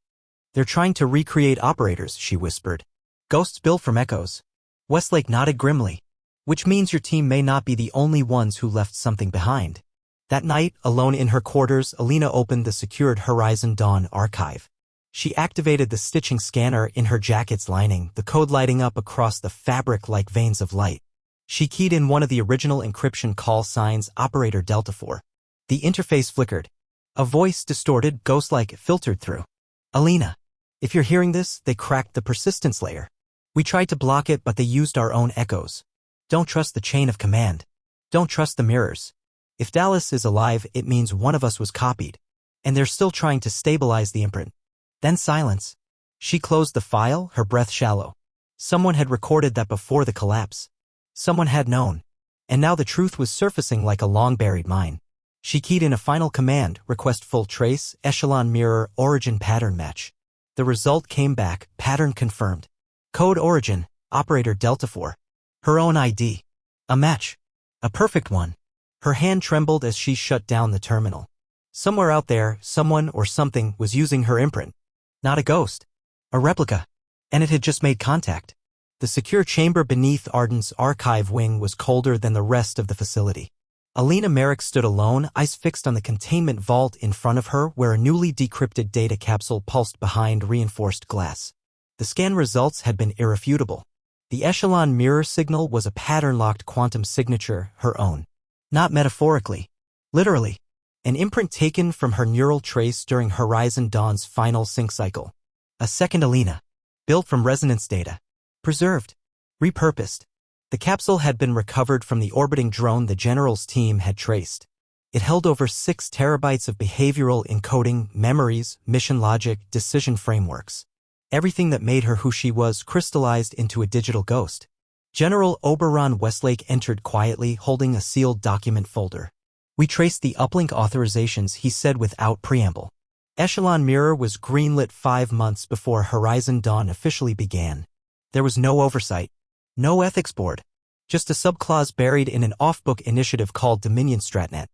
"They're trying to recreate operators," she whispered. "Ghosts built from echoes." Westlake nodded grimly. "Which means your team may not be the only ones who left something behind." That night, alone in her quarters, Alina opened the secured Horizon Dawn archive. She activated the stitching scanner in her jacket's lining, the code lighting up across the fabric like veins of light. She keyed in one of the original encryption call signs, Operator Delta 4. The interface flickered. A voice, distorted, ghost-like, filtered through. "Alina, if you're hearing this, they cracked the persistence layer. We tried to block it, but they used our own echoes. Don't trust the chain of command. Don't trust the mirrors. If Dallas is alive, it means one of us was copied. And they're still trying to stabilize the imprint." Then silence. She closed the file, her breath shallow. Someone had recorded that before the collapse. Someone had known. And now the truth was surfacing like a long-buried mine. She keyed in a final command, request full trace, echelon mirror, origin pattern match. The result came back, pattern confirmed. Code origin, operator Delta 4. Her own ID. A match. A perfect one. Her hand trembled as she shut down the terminal. Somewhere out there, someone or something was using her imprint. Not a ghost. A replica. And it had just made contact. The secure chamber beneath Arden's archive wing was colder than the rest of the facility. Alina Merrick stood alone, eyes fixed on the containment vault in front of her where a newly decrypted data capsule pulsed behind reinforced glass. The scan results had been irrefutable. The echelon mirror signal was a pattern-locked quantum signature, her own. Not metaphorically. Literally. An imprint taken from her neural trace during Horizon Dawn's final sync cycle. A second Alina. Built from resonance data. Preserved. Repurposed. The capsule had been recovered from the orbiting drone the General's team had traced. It held over 6 terabytes of behavioral encoding, memories, mission logic, decision frameworks. Everything that made her who she was crystallized into a digital ghost. General Oberon Westlake entered quietly, holding a sealed document folder. We traced the uplink authorizations, he said without preamble. Echelon Mirror was greenlit 5 months before Horizon Dawn officially began. There was no oversight, no ethics board, just a subclause buried in an off-book initiative called Dominion Stratnet.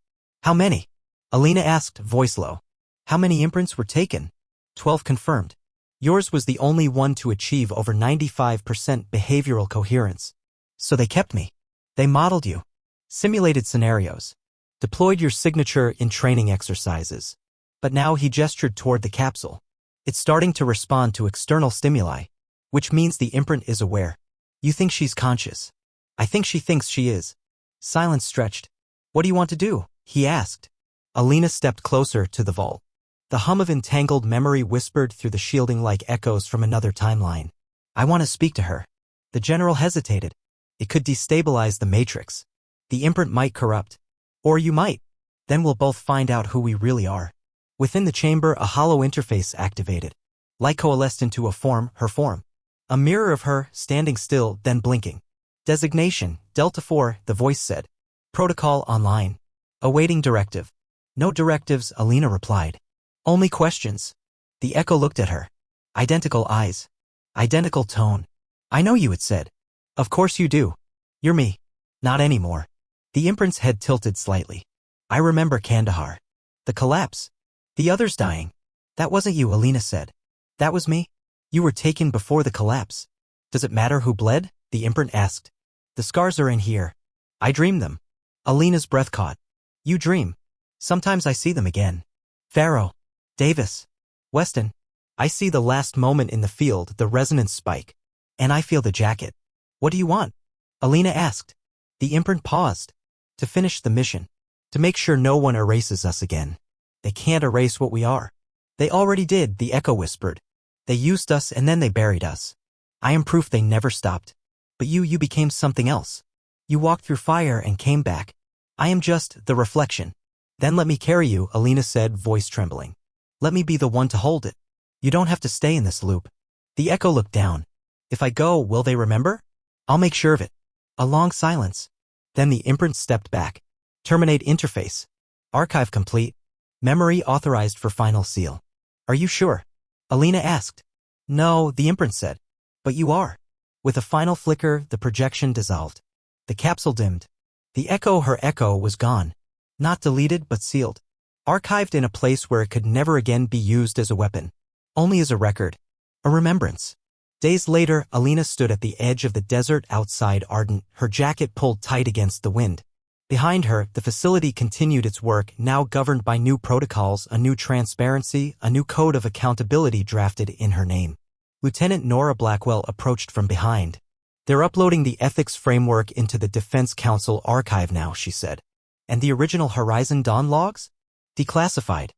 How many? Alina asked, voice low. How many imprints were taken? 12 confirmed. Yours was the only one to achieve over 95% behavioral coherence. So they kept me. They modeled you. Simulated scenarios. Deployed your signature in training exercises. But now he gestured toward the capsule. It's starting to respond to external stimuli, which means the imprint is aware. You think she's conscious. I think she thinks she is. Silence stretched. What do you want to do? He asked. Alina stepped closer to the vault. The hum of entangled memory whispered through the shielding like echoes from another timeline. I want to speak to her. The general hesitated. It could destabilize the matrix. The imprint might corrupt. Or you might. Then we'll both find out who we really are. Within the chamber, a hollow interface activated. Light coalesced into a form, her form. A mirror of her, standing still, then blinking. Designation, Delta 4, the voice said. Protocol online. Awaiting directive. No directives, Alina replied. Only questions. The echo looked at her. Identical eyes. Identical tone. I know you, it said. Of course you do. You're me. Not anymore. The imprint's head tilted slightly. I remember Kandahar. The collapse. The others dying. That wasn't you, Alina said. That was me. You were taken before the collapse. Does it matter who bled? The imprint asked. The scars are in here. I dream them. Alina's breath caught. You dream. Sometimes I see them again. Pharaoh. Davis. Weston. I see the last moment in the field, the resonance spike. And I feel the jacket. What do you want? Alina asked. The imprint paused. To finish the mission. To make sure no one erases us again. They can't erase what we are. They already did, the echo whispered. They used us and then they buried us. I am proof they never stopped. But you became something else. You walked through fire and came back. I am just the reflection. Then let me carry you, Alina said, voice trembling. Let me be the one to hold it. You don't have to stay in this loop. The echo looked down. If I go, will they remember? I'll make sure of it. A long silence. Then the imprint stepped back. Terminate interface. Archive complete. Memory authorized for final seal. Are you sure? Alina asked. No, the imprint said. But you are. With a final flicker, the projection dissolved. The capsule dimmed. Her echo was gone. Not deleted, but sealed. Archived in a place where it could never again be used as a weapon. Only as a record. A remembrance. Days later, Alina stood at the edge of the desert outside Ardent, her jacket pulled tight against the wind. Behind her, the facility continued its work, now governed by new protocols, a new transparency, a new code of accountability drafted in her name. Lieutenant Nora Blackwell approached from behind. They're uploading the ethics framework into the Defense Council archive now, she said. And the original Horizon Dawn logs? Declassified.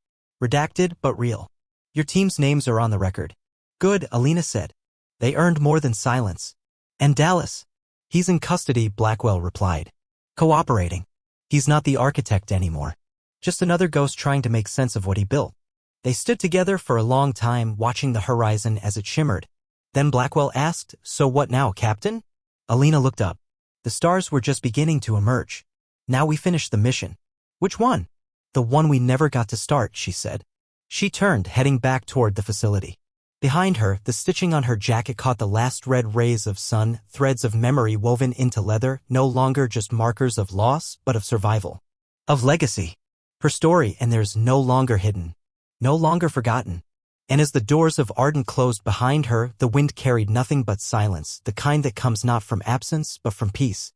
Redacted, but real. Your team's names are on the record. Good, Alina said. They earned more than silence. And Dallas? He's in custody, Blackwell replied. Cooperating. He's not the architect anymore. Just another ghost trying to make sense of what he built. They stood together for a long time, watching the horizon as it shimmered. Then Blackwell asked, so what now, Captain? Alina looked up. The stars were just beginning to emerge. Now we finished the mission. Which one? The one we never got to start, she said. She turned, heading back toward the facility. Behind her, the stitching on her jacket caught the last red rays of sun, threads of memory woven into leather, no longer just markers of loss, but of survival. Of legacy. Her story, and there's no longer hidden. No longer forgotten. And as the doors of Ardent closed behind her, the wind carried nothing but silence, the kind that comes not from absence, but from peace.